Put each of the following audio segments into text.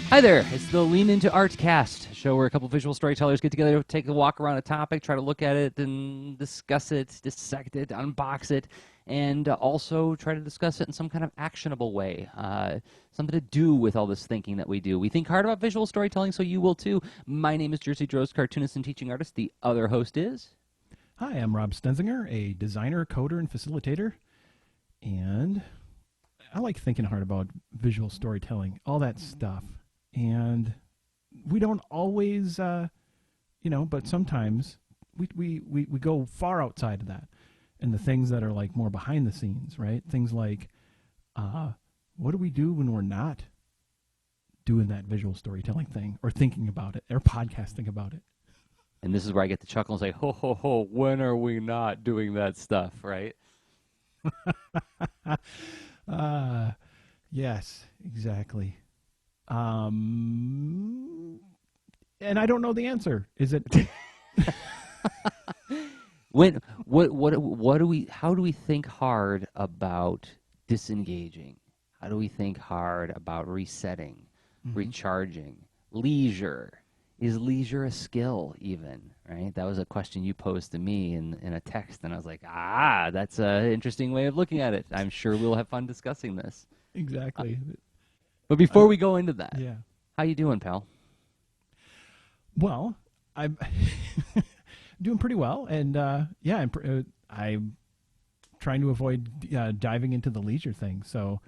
Hi there, it's the Lean Into Art Cast, a show where a couple visual storytellers get together, take a walk around a topic, try to look at it and discuss it, dissect it, unbox it, and also try to discuss it in some kind of actionable way. Something to do with all this thinking that we do. We think hard about visual storytelling, so you will too. My name is Jersey Droz, cartoonist and teaching artist. The other host is... Hi, I'm Rob Stenzinger, a designer, coder, and facilitator. And I like thinking hard about visual storytelling, all that stuff. And we don't always, but sometimes we go far outside of that. And the things that are like more behind the scenes, right? Things like, what do we do when we're not doing that visual storytelling thing or thinking about it or podcasting about it? And this is where I get to chuckle and say, ho, ho, ho, when are we not doing that stuff, right? Yes, exactly. And I don't know the answer. Is it? How do we think hard about disengaging? How do we think hard about resetting, recharging, leisure? Is leisure a skill even, right? That was a question you posed to me in a text, and I was like, that's an interesting way of looking at it. I'm sure we'll have fun discussing this. Exactly. But before we go into that, yeah. How you doing, pal? Well, I'm doing pretty well, and I'm trying to avoid diving into the leisure thing. So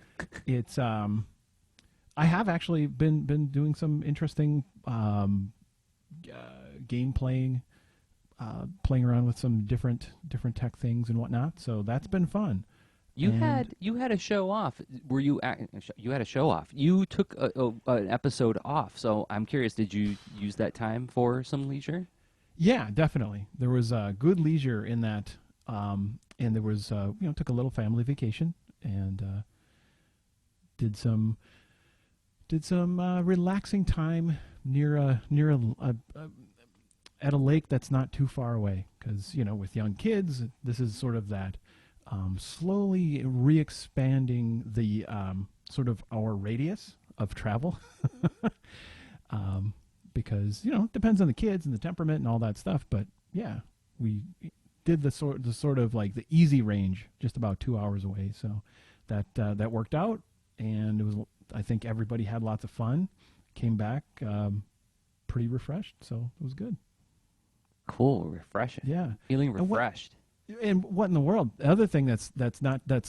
it's I have actually been doing some interesting game playing, playing around with some different tech things and whatnot. So that's been fun. You had a show off. You had a show off? You took an episode off. So I'm curious. Did you use that time for some leisure? Yeah, definitely. There was good leisure in that, and there was took a little family vacation and did some relaxing time near at a lake that's not too far away, because with young kids, this is sort of that slowly re-expanding the sort of our radius of travel, because it depends on the kids and the temperament and all that stuff. But yeah, we did the sort of like the easy range, just about 2 hours away. So that worked out, and it was. I think everybody had lots of fun, came back pretty refreshed, so it was good. Cool, refreshing. Yeah. Feeling refreshed. And what in the world? The other thing that's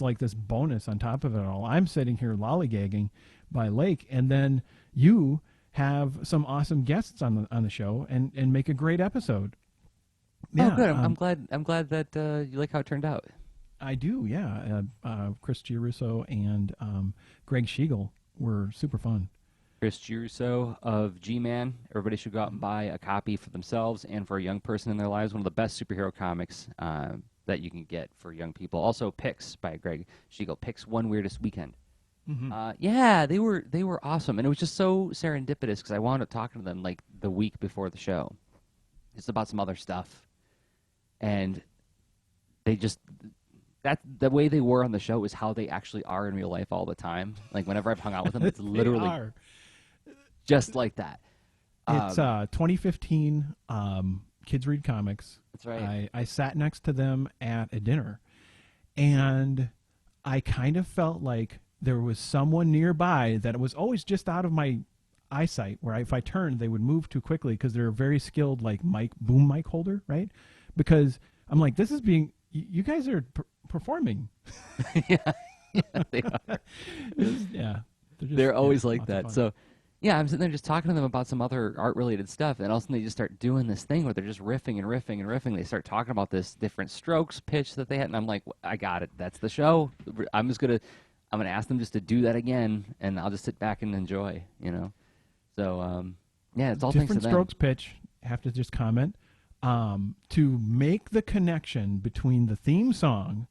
like this bonus on top of it all, I'm sitting here lollygagging by a lake, and then you have some awesome guests on the show and make a great episode. Yeah, oh, good. I'm glad that you like how it turned out. I do, yeah. Chris Giarusso and Greg Schiegel were super fun. Chris Giarusso of G-Man. Everybody should go out and buy a copy for themselves and for a young person in their lives. One of the best superhero comics that you can get for young people. Also, Picks by Greg Schiegel. Picks One Weirdest Weekend. Yeah, they were awesome, and it was just so serendipitous because I wound up talking to them like the week before the show, just about some other stuff, and they just. The way they were on the show is how they actually are in real life all the time. Like, whenever I've hung out with them, it's literally just like that. It's 2015 Kids Read Comics. That's right. I sat next to them at a dinner, and I kind of felt like there was someone nearby that was always just out of my eyesight, where if I turned, they would move too quickly because they're a very skilled like boom mic holder, right? Because I'm like, this is being... You guys are performing. yeah, they are. They're always like that. So, yeah, I'm sitting there just talking to them about some other art-related stuff, and all of a sudden they just start doing this thing where they're just riffing and riffing and riffing. They start talking about this different strokes, pitch that they had, and I'm like, I got it. That's the show. I'm gonna ask them just to do that again, and I'll just sit back and enjoy. So, yeah, it's all different thanks to them. Strokes pitch. Have to just comment. To make the connection between the theme song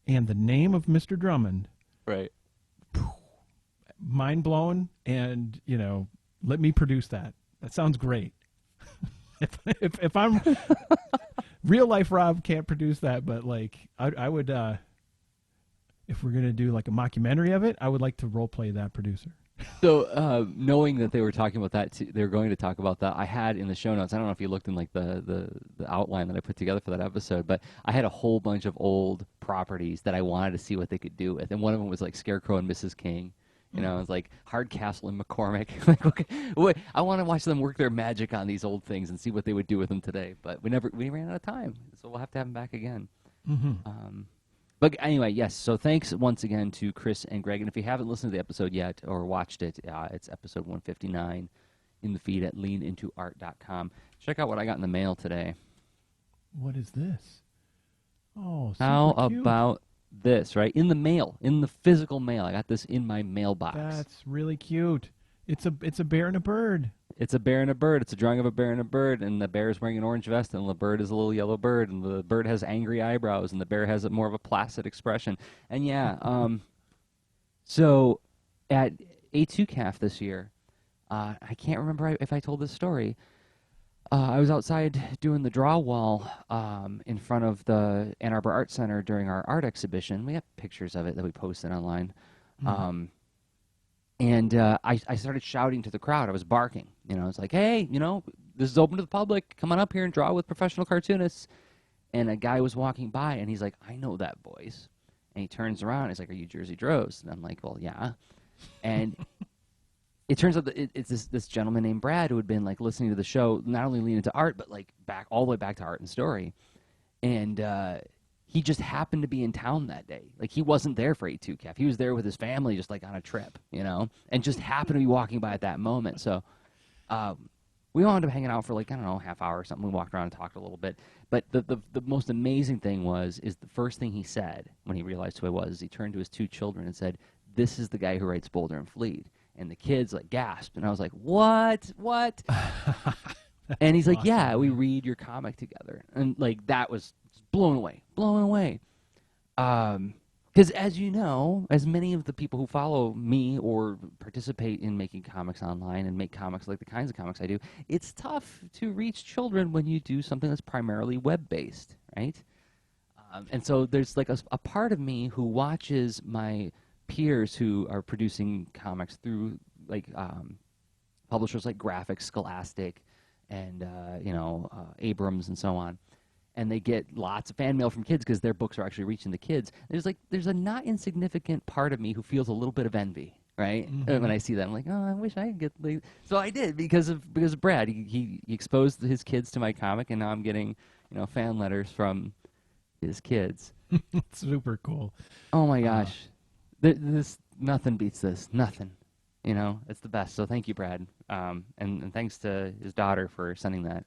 and the name of Mr. Drummond. Right. Mind blown, and, let me produce that. That sounds great. if I'm... real life Rob can't produce that, but, like, I would... if we're going to do, like, a mockumentary of it, I would like to role play that producer. So, knowing that they were talking about that, they were going to talk about that. I had in the show notes. I don't know if you looked in like the outline that I put together for that episode, but I had a whole bunch of old properties that I wanted to see what they could do with, and one of them was like Scarecrow and Mrs. King. You know, it's like Hardcastle and McCormick. Like, okay, I want to watch them work their magic on these old things and see what they would do with them today. But we ran out of time, so we'll have to have them back again. Mm-hmm. But anyway, yes. So thanks once again to Chris and Greg. And if you haven't listened to the episode yet or watched it, it's episode 159 in the feed at leanintoart.com. Check out what I got in the mail today. What is this? Oh, super How cute. about this, right? In the mail, in the physical mail. I got this in my mailbox. That's really cute. It's a bear and a bird. It's a bear and a bird. It's a drawing of a bear and a bird, and the bear is wearing an orange vest, and the bird is a little yellow bird, and the bird has angry eyebrows, and the bear has more of a placid expression. And yeah, so at A2CAF this year, I can't remember if I told this story. I was outside doing the draw wall in front of the Ann Arbor Art Center during our art exhibition. We have pictures of it that we posted online. And I started shouting to the crowd. I was barking. You know, it's like, hey, you know, this is open to the public. Come on up here and draw with professional cartoonists. And a guy was walking by, and he's like, I know that voice. And he turns around. He's like, are you Jersey Droz? And I'm like, well, yeah. And it turns out that it's this gentleman named Brad who had been like listening to the show, not only leaning to art, but like back all the way back to art and story. And he just happened to be in town that day. Like he wasn't there for A2CAF. He was there with his family, just like on a trip, you know, and just happened to be walking by at that moment. So we wound up hanging out for like, I don't know, half hour or something. We walked around and talked a little bit. But the most amazing thing is the first thing he said when he realized who I was, is he turned to his two children and said, this is the guy who writes Boulder and Fleet. And the kids like gasped. And I was like, what? And he's like, awesome, yeah, we man. read your comic together. And like that was blown away. Because as you know, as many of the people who follow me or participate in making comics online and make comics like the kinds of comics I do, it's tough to reach children when you do something that's primarily web-based, right? And so there's like a part of me who watches my peers who are producing comics through like publishers like Graphics, Scholastic, and Abrams and so on, and they get lots of fan mail from kids because their books are actually reaching the kids. There's a not insignificant part of me who feels a little bit of envy, right? When I see that, I'm like, oh, I wish I could get. Like... So I did because of Brad. He exposed his kids to my comic, and now I'm getting fan letters from his kids. Super cool. Oh my gosh, this nothing beats this. Nothing. It's the best. So thank you, Brad. And thanks to his daughter for sending that.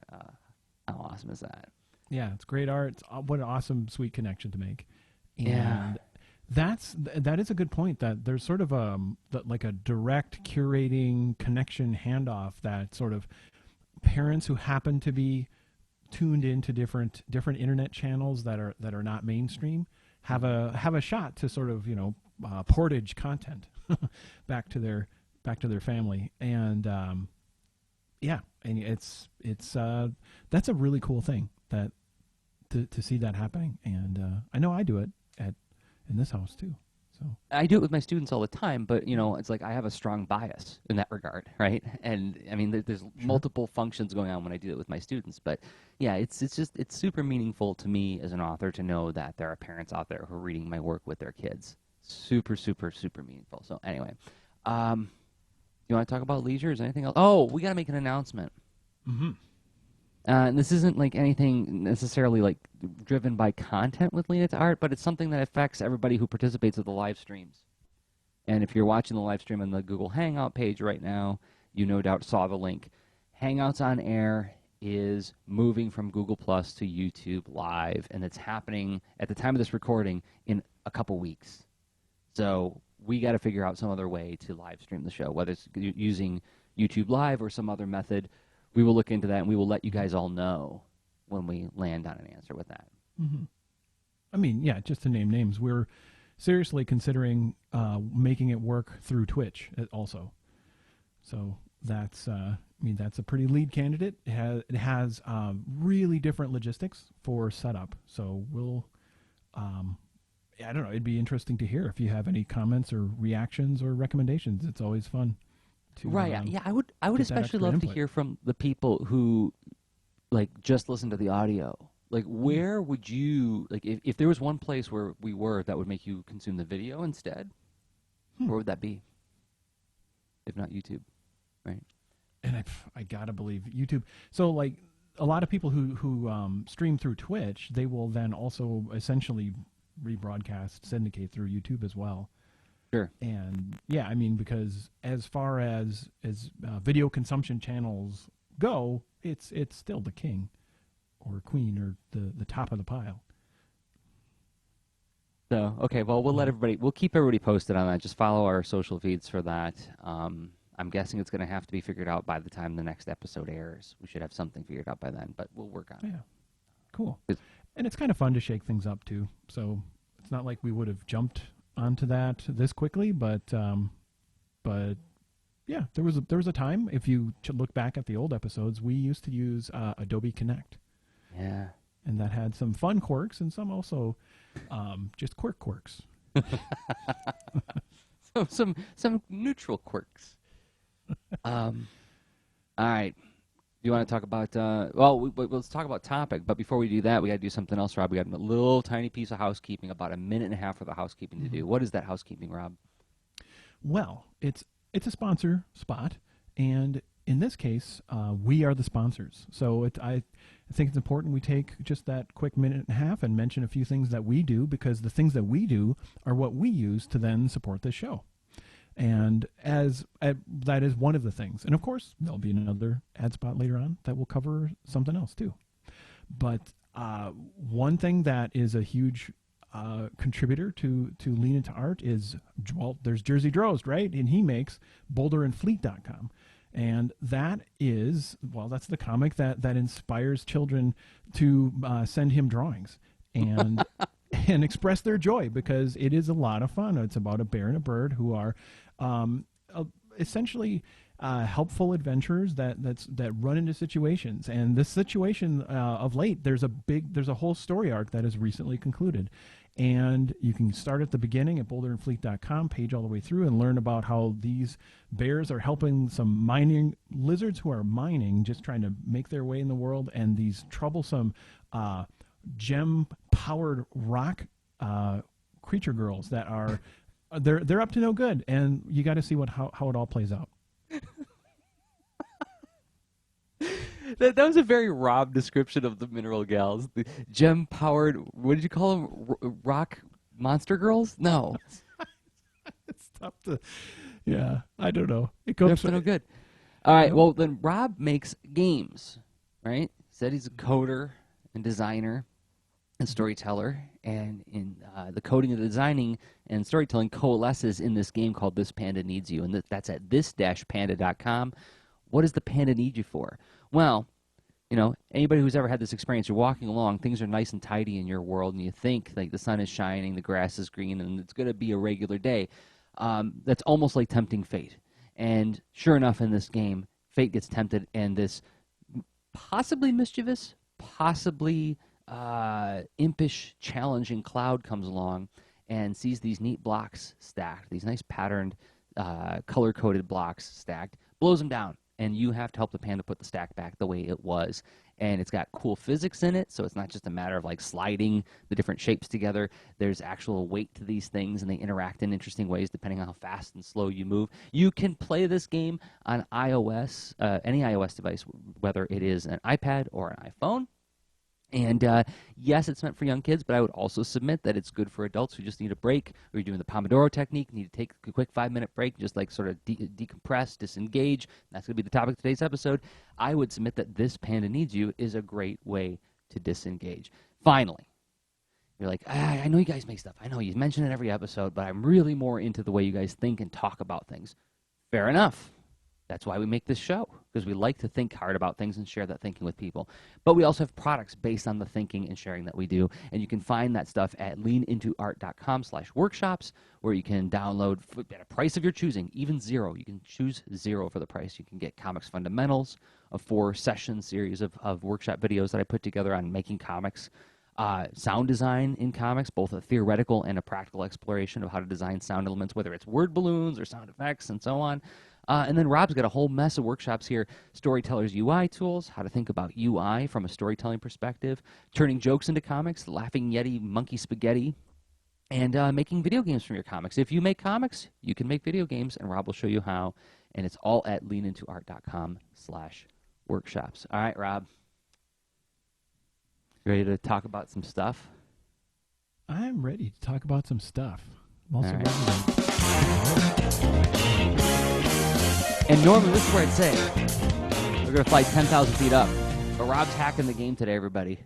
How awesome is that? Yeah, it's great art. It's, what an awesome, sweet connection to make. And Yeah. that is a good point. That there's sort of like a direct curating connection handoff that sort of parents who happen to be tuned into different internet channels that are not mainstream have a shot to sort of portage content back to their family. And yeah, and it's that's a really cool thing that to see that happening. And I know I do it in this house too. So I do it with my students all the time, but it's like I have a strong bias in that regard, right? And I mean, there's multiple functions going on when I do it with my students, but yeah, it's super meaningful to me as an author to know that there are parents out there who are reading my work with their kids. Super, super, super meaningful. So anyway, you want to talk about leisure? Is there anything else? Oh, we got to make an announcement. And this isn't like anything necessarily like driven by content with Lean Into Art, but it's something that affects everybody who participates with the live streams. And if you're watching the live stream on the Google Hangout page right now, you no doubt saw the link. Hangouts on Air is moving from Google Plus to YouTube Live, and it's happening at the time of this recording in a couple weeks. So we got to figure out some other way to live stream the show, whether it's using YouTube Live or some other method. We will look into that, and we will let you guys all know when we land on an answer with that. I mean, yeah, just to name names, we're seriously considering making it work through Twitch also. So that's that's a pretty lead candidate. It has really different logistics for setup. So we'll I don't know. It'd be interesting to hear if you have any comments or reactions or recommendations. It's always fun to Right. Yeah. I would get that especially extra love to input. hear from the people who like just listen to the audio. Like, Mm. where would you like if there was one place where we were that would make you consume the video instead? Hmm. Where would that be? If not YouTube, right? And I gotta believe YouTube. So like a lot of people who stream through Twitch, they will then also essentially rebroadcast, syndicate through YouTube as well. Sure. And yeah, I mean, because as far as video consumption channels go, it's still the king or queen or the top of the pile. So, okay, well, Um, we'll keep everybody posted on that. Just follow our social feeds for that. I'm guessing it's going to have to be figured out by the time the next episode airs. We should have something figured out by then, but we'll work on it. yeah, cool. 'Cause- And it's kind of fun to shake things up too. So it's not like we would have jumped onto that this quickly, but yeah, there was a time. If you look back at the old episodes, we used to use Adobe Connect, Yeah. and that had some fun quirks and some also just quirks. So some neutral quirks. Um, all right. Do you want to talk about? Let's talk about topic. But before we do that, we got to do something else, Rob. We got a little tiny piece of housekeeping, about a minute and a half for the housekeeping to do. What is that housekeeping, Rob? Well, it's a sponsor spot, and in this case, we are the sponsors. So I think it's important we take just that quick minute and a half and mention a few things that we do, because the things that we do are what we use to then support this show. And that is one of the things. And of course, there'll be another ad spot later on that will cover something else too. But one thing that is a huge contributor to Lean Into Art is, well, there's Jersey Drost, right? And he makes boulderandfleet.com. And that is, well, that's the comic that inspires children to send him drawings and and express their joy, because it is a lot of fun. It's about a bear and a bird who are essentially helpful adventurers that run into situations. And this situation of late, there's a whole story arc that has recently concluded. And you can start at the beginning at boulderandfleet.com, page all the way through, and learn about how these bears are helping some mining lizards who are mining, just trying to make their way in the world, and these troublesome gem-powered rock creature girls that are they're up to no good, and you got to see how it all plays out. That was a very Rob description of the mineral gals. The gem powered. What did you call them? Rock monster girls? No, It's tough to, yeah, I don't know. It they're goes up to no good. All right. Yep. Well, then Rob makes games, right? Said he's a coder and designer and storyteller, and in the coding and the designing and storytelling coalesces in this game called This Panda Needs You, and that's at this-panda.com. What does the panda need you for? Well, anybody who's ever had this experience, you're walking along, things are nice and tidy in your world, and you think like the sun is shining, the grass is green, and it's going to be a regular day. That's almost like tempting fate. And sure enough, in this game, fate gets tempted, and this possibly mischievous, possibly impish, challenging cloud comes along and sees these neat blocks stacked, these nice patterned, color-coded blocks stacked, blows them down. And you have to help the panda put the stack back the way it was. And it's got cool physics in it, so it's not just a matter of like sliding the different shapes together. There's actual weight to these things, and they interact in interesting ways depending on how fast and slow you move. You can play this game on iOS, any iOS device, whether it is an iPad or an iPhone. And yes, it's meant for young kids, but I would also submit that it's good for adults who just need a break, or you're doing the Pomodoro technique, need to take a quick 5-minute break, just like sort of decompress, disengage. That's going to be the topic of today's episode. I would submit that This Panda Needs You is a great way to disengage. Finally, you're like, I know you guys make stuff. I know you mention it every episode, but I'm really more into the way you guys think and talk about things. Fair enough. That's why we make this show, because we like to think hard about things and share that thinking with people. But we also have products based on the thinking and sharing that we do, and you can find that stuff at leanintoart.com/workshops, where you can download at a price of your choosing, even $0. You can choose $0 for the price. You can get Comics Fundamentals, a 4-session series of workshop videos that I put together on making comics. Sound design in comics, both a theoretical and a practical exploration of how to design sound elements, whether it's word balloons or sound effects and so on. And then Rob's got a whole mess of workshops here. Storytellers UI tools, how to think about UI from a storytelling perspective, turning jokes into comics, laughing Yeti, monkey spaghetti, and making video games from your comics. If you make comics, you can make video games, and Rob will show you how. And it's all at leanintoart.com/workshops. All right, Rob. Ready to talk about some stuff? I'm ready to talk about some stuff. I'm also All right. ready to... And normally, this is where I'd say we're going to fly 10,000 feet up. But Rob's hacking the game today, everybody.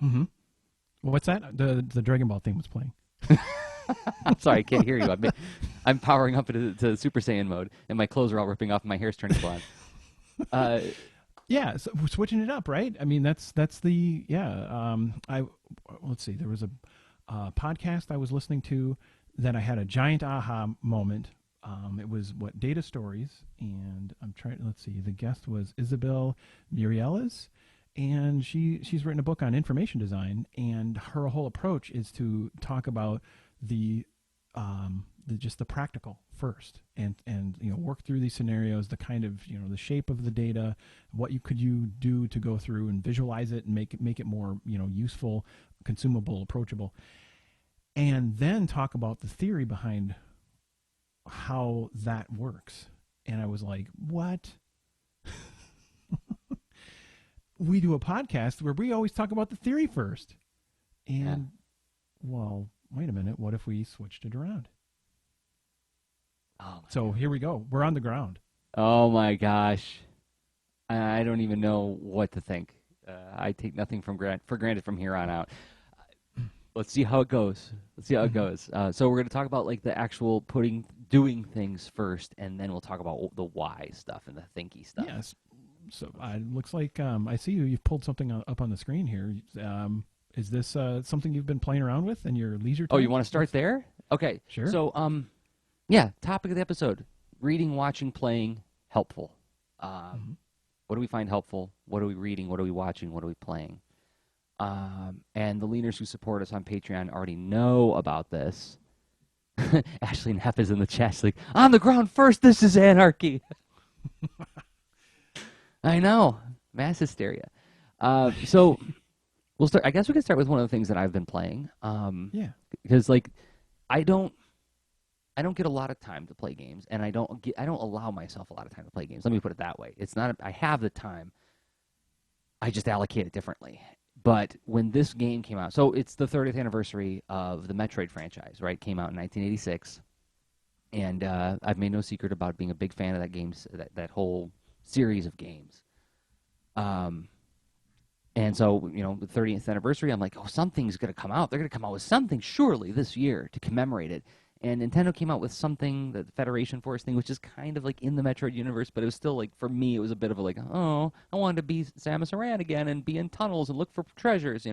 Mm-hmm. Well, what's that? The Dragon Ball thing was playing. I'm sorry, I can't hear you. I'm powering up to Super Saiyan mode, and my clothes are all ripping off, and my hair's turning blonde. Yeah, so we're switching it up, right? I mean, that's the let's see. There was a podcast I was listening to that I had a giant aha moment. It was Data Stories, and I'm trying. Let's see. The guest was Isabel Muriellas, and she's written a book on information design, and her whole approach is to talk about just the practical first, and work through these scenarios, the kind of the shape of the data, what you do to go through and visualize it and make it more useful, consumable, approachable, and then talk about the theory behind how that works. And I was like, what? We do a podcast where we always talk about the theory first. And, well, wait a minute. What if we switched it around? Oh, so here we go. We're on the ground. Oh, my gosh. I don't even know what to think. I take nothing for granted from here on out. Let's see how it goes. So we're going to talk about like the actual doing things first, and then we'll talk about the why stuff and the thinky stuff. Yes. So it looks like I see you've pulled something up on the screen here. Is this something you've been playing around with in your leisure time? Oh, you want to start there? Okay. Sure. So, yeah, topic of the episode: reading, watching, playing, helpful. What do we find helpful? What are we reading? What are we watching? What are we playing? And the leaners who support us on Patreon already know about this. Ashley Neff is in the chat. She's like, on the ground first, this is anarchy. I know. Mass hysteria. So we'll start. I guess we can start with one of the things that I've been playing. Yeah. Because like I don't get a lot of time to play games, and I don't allow myself a lot of time to play games. Let me put it that way. It's not I have the time. I just allocate it differently. But when this game came out, so it's the 30th anniversary of the Metroid franchise, right? Came out in 1986, and I've made no secret about being a big fan of that whole series of games. And so, the 30th anniversary, I'm like, oh, something's going to come out. They're going to come out with something surely this year to commemorate it. And Nintendo came out with something, the Federation Force thing, which is kind of like in the Metroid universe, but it was still like, for me, it was a bit of a like, oh, I wanted to be Samus Aran again and be in tunnels and look for treasures,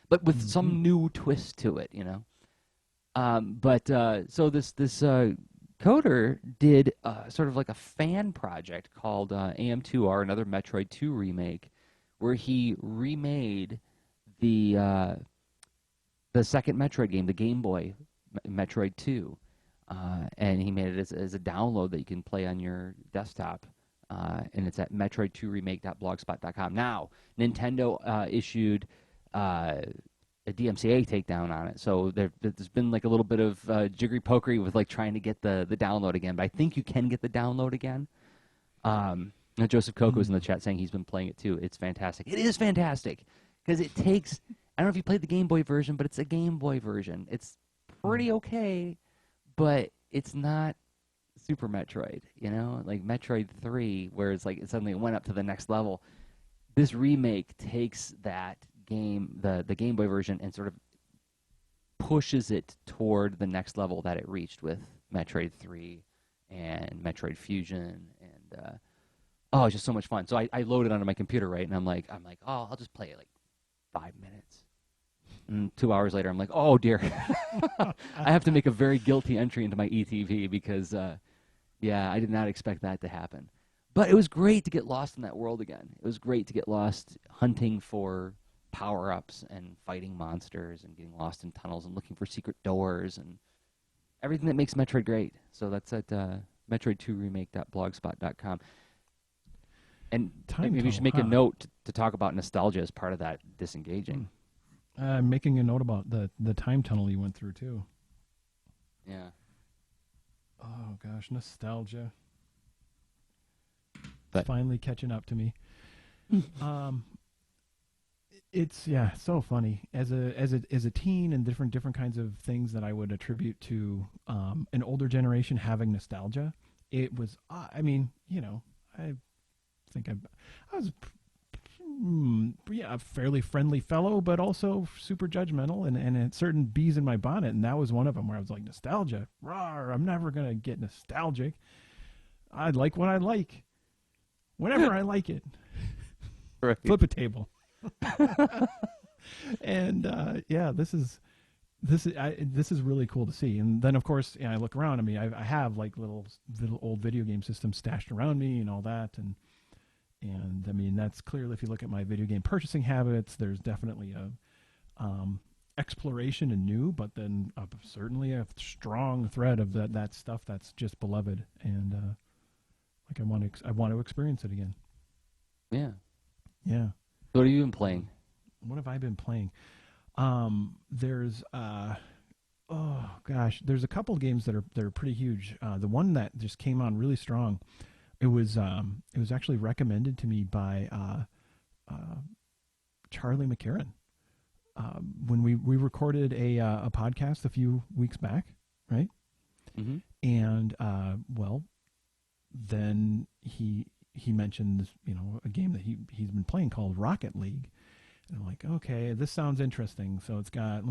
but with some new twist to it, So this coder did sort of like a fan project called AM2R, another Metroid 2 remake, where he remade the second Metroid game, the Game Boy Metroid 2, and he made it as a download that you can play on your desktop, and it's at metroid2remake.blogspot.com. Now, Nintendo issued a DMCA takedown on it, so there's been like a little bit of jiggery-pokery with like trying to get the download again, but I think you can get the download again. Now Joseph Coco's in the chat saying he's been playing it too. It's fantastic. It is fantastic because it takes. I don't know if you played the Game Boy version, but it's a Game Boy version. It's pretty okay, but it's not Super Metroid, like Metroid 3, where it's like it suddenly went up to the next level. This remake takes that game, the Game Boy version, and sort of pushes it toward the next level that it reached with Metroid 3 and Metroid Fusion, and it's just so much fun. So I loaded onto my computer, right, and I'm like, oh, I'll just play it like 5 minutes. And 2 hours later, I'm like, oh, dear. I have to make a very guilty entry into my ETV because, I did not expect that to happen. But it was great to get lost in that world again. It was great to get lost hunting for power-ups and fighting monsters and getting lost in tunnels and looking for secret doors and everything that makes Metroid great. So that's at Metroid2remake.blogspot.com. And Time maybe you should make tunnel, a note to talk about nostalgia as part of that disengaging. I'm making a note about the time tunnel you went through too. Yeah. Oh gosh, nostalgia. But It's finally catching up to me. It's so funny as a teen and different kinds of things that I would attribute to an older generation having nostalgia. It was I mean, I think I was a fairly friendly fellow, but also super judgmental and had certain bees in my bonnet, and that was one of them where I was like, nostalgia, rawr, I'm never gonna get nostalgic. I like what I like, whenever I like it. right. Flip a table. And this is really cool to see. And then of course, I look around. I mean, I have like little old video game systems stashed around me and all that, and I mean, that's clearly, if you look at my video game purchasing habits, there's definitely a exploration and new, but then certainly a strong thread of that stuff that's just beloved, and like I want to experience it again. Yeah. Yeah. What have you been playing? What have I been playing? There's oh gosh, there's a couple of games that are pretty huge. The one that just came on really strong. It was actually recommended to me by Charlie McCarran when we recorded a podcast a few weeks back, right? Mm-hmm. And well, then he mentioned a game that he's been playing called Rocket League, and I'm like, okay, this sounds interesting. So it's got,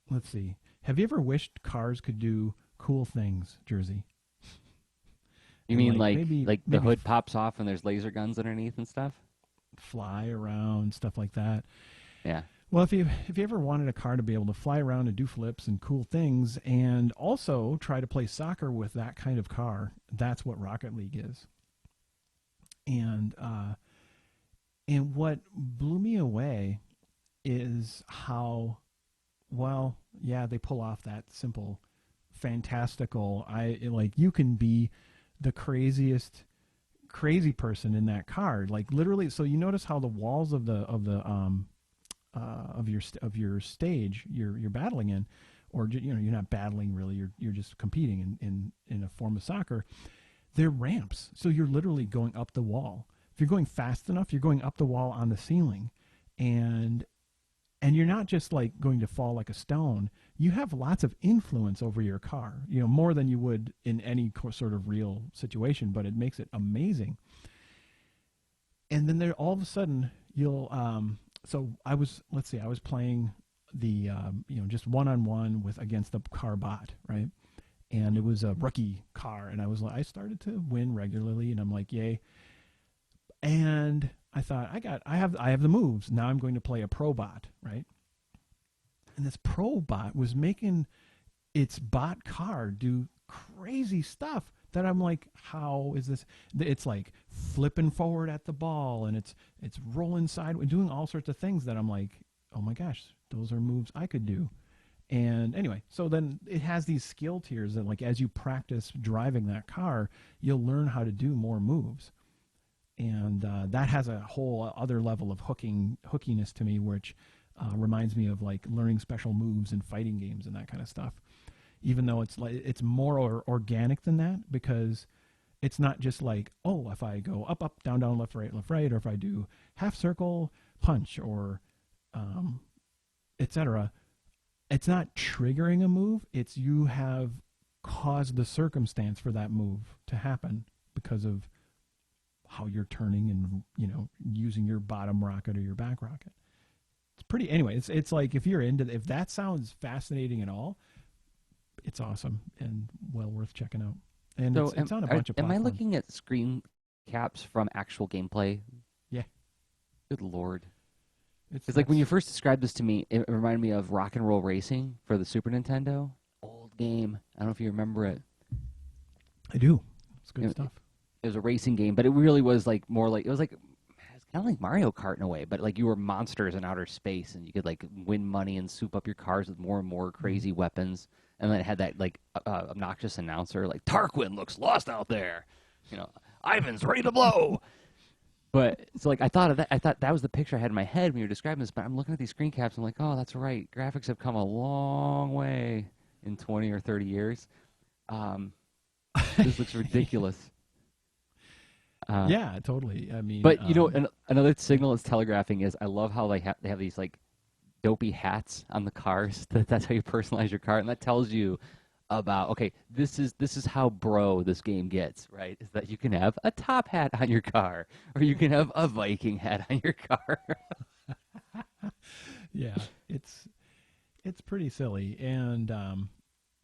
let's see, have you ever wished cars could do cool things, Jersey? You And mean like maybe the hood pops off and there's laser guns underneath and stuff? fly around, stuff like that. Yeah. Well, if you ever wanted a car to be able to fly around and do flips and cool things, and also try to play soccer with that kind of car, that's what Rocket League is. And what blew me away is how well, they pull off that simple, fantastical. You can be the crazy person in that car, like literally. So you notice how the walls of your stage you're battling in, or you're not battling really, you're just competing in a form of soccer. They're ramps, so you're literally going up the wall. If you're going fast enough, you're going up the wall on the ceiling, and you're not just like going to fall like a stone. You have lots of influence over your car, more than you would in any sort of real situation, but it makes it amazing. And then there, all of a sudden, you'll so I was playing the just one-on-one against the car bot, right? And it was a rookie car, and I started to win regularly, and I'm like, yay. And I thought, I have the moves. Now I'm going to play a pro bot, right? And this pro bot was making its bot car do crazy stuff that I'm like, how is this? It's like flipping forward at the ball, and it's rolling sideways, doing all sorts of things that I'm like, oh my gosh, those are moves I could do. And anyway, so then it has these skill tiers that, like, as you practice driving that car, you'll learn how to do more moves. And that has a whole other level of hookiness to me, which reminds me of like learning special moves in fighting games and that kind of stuff. Even though it's more organic than that, because it's not just like, oh, if I go up, up, down, down, left, right, or if I do half circle punch or etc. It's not triggering a move. It's you have caused the circumstance for that move to happen because of how you're turning and using your bottom rocket or your back rocket. It's pretty. Anyway, it's like if that sounds fascinating at all, it's awesome and well worth checking out. And So it's on a bunch of am I platforms. looking at screen caps from actual gameplay? Yeah. Good Lord. It's Like when you first described this to me, it reminded me of Rock and Roll Racing for the Super Nintendo. Old game. I don't know if you remember it. I do. It's good stuff. It was a racing game, but it really was like more like it was kind kind of like Mario Kart in a way, but like you were monsters in outer space, and you could like win money and soup up your cars with more and more Mm. crazy weapons. And then it had that like obnoxious announcer, like Tarquin looks lost out there, you know, Ivan's ready to blow. But so like I thought of that, I thought that was the picture I had in my head when you were describing this. But I'm looking at these screen caps, I'm like, oh, that's right, graphics have come a long way in 20 or 30 years. Um, this looks ridiculous. Uh, Yeah, totally. I mean, but you know, another yeah. signal it's telegraphing is I love how they have these like dopey hats on the cars. That's how you personalize your car, and that tells you about okay, this is how bro this game gets, right? Is that you can have a top hat on your car, or you can have a Viking hat on your car. Yeah, it's pretty silly, and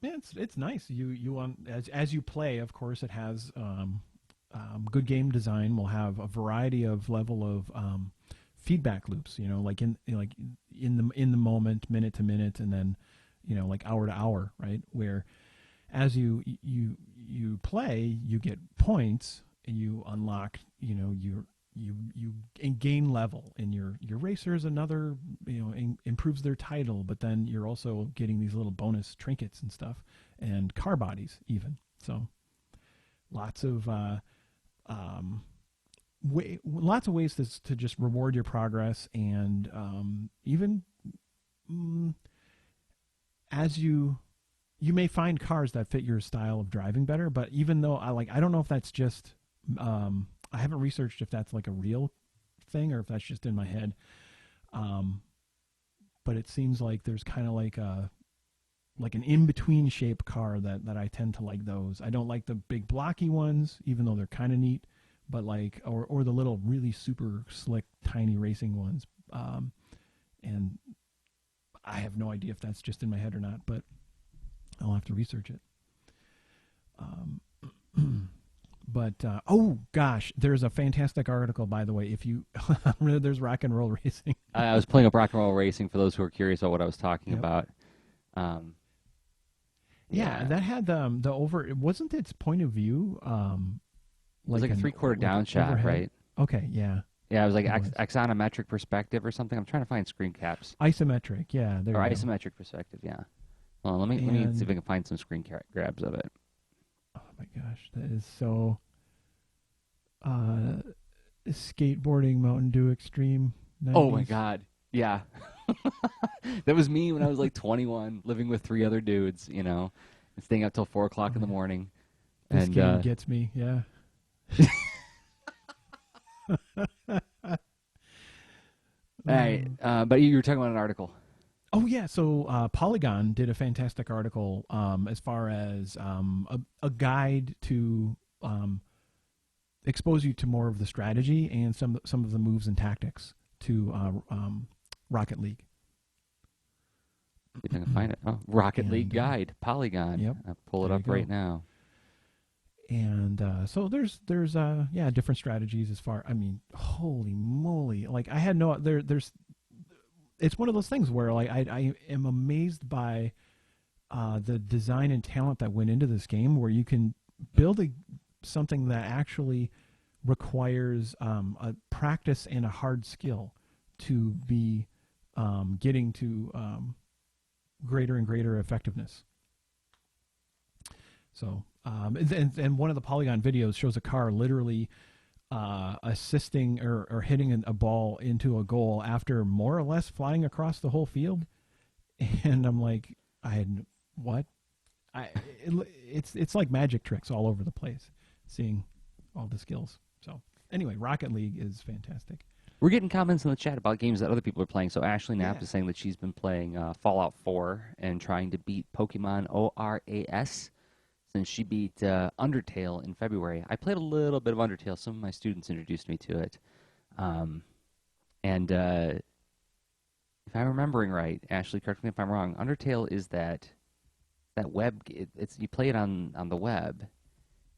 yeah, it's nice. You want as you play, of course, it has good game design will have a variety of level of feedback loops. You know, like in the moment, minute to minute, and then like hour to hour, right? Where as you play, you get points, and you unlock you gain level, and your racer is another improves their title, but then you're also getting these little bonus trinkets and stuff, and car bodies even. So lots of lots of ways to just reward your progress, and even mm, as you may find cars that fit your style of driving better. But even though I don't know if that's just I haven't researched if that's like a real thing or if that's just in my head. Um, but it seems like there's kind of like an in between shape car that I tend to like those. I don't like the big blocky ones, even though they're kind of neat. But like or the little really super slick tiny racing ones. And I have no idea if that's just in my head or not, but I'll have to research it. Um, but oh gosh, there's a fantastic article, by the way. If you there's rock and roll racing. I was playing up Rock and Roll Racing for those who are curious about what I was talking Yep. about. Um, Yeah, yeah, that had the over. It wasn't its point of view, it was like like a an three-quarter like an down shot, overhead. right? Okay, yeah, Yeah, it was like it was axonometric perspective or something. I'm trying to find screen caps isometric. Yeah, there or you go. isometric perspective. Yeah. Well, let me see if And I can find some grabs of it. oh my gosh, that is so uh, skateboarding Mountain Dew Extreme Oh my 90s. God. Yeah. That was me when I was like 21, living with three other dudes, and staying up till 4 o'clock Oh in the yeah, morning. this And game gets me. Yeah. all right, Uh, but you were talking about an article. Oh yeah, so Polygon did a fantastic article as far as a guide to expose you to more of the strategy and some of the moves and tactics to Rocket League. See if I can find it. Oh, Rocket League And Guide, Polygon. yep, I'll pull it there you up right go. now. And so there's yeah, different strategies as far. I mean, holy moly! Like I had no there's it's one of those things where like I am amazed by the design and talent that went into this game, where you can build something that actually requires a practice and a hard skill to be getting to greater and greater effectiveness. So, and one of the Polygon videos shows a car literally assisting or hitting a ball into a goal after more or less flying across the whole field. And I'm like, I had what? It's like magic tricks all over the place, seeing all the skills. So anyway, Rocket League is fantastic. We're getting comments in the chat about games that other people are playing. So Ashley Knapp Yeah. is saying that she's been playing Fallout 4 and trying to beat Pokemon ORAS since she beat Undertale in February. I played a little bit of Undertale. Some of my students introduced me to it. Um, and if I'm remembering right, Ashley, correct me if I'm wrong. Undertale is that web. It's you play it on the web,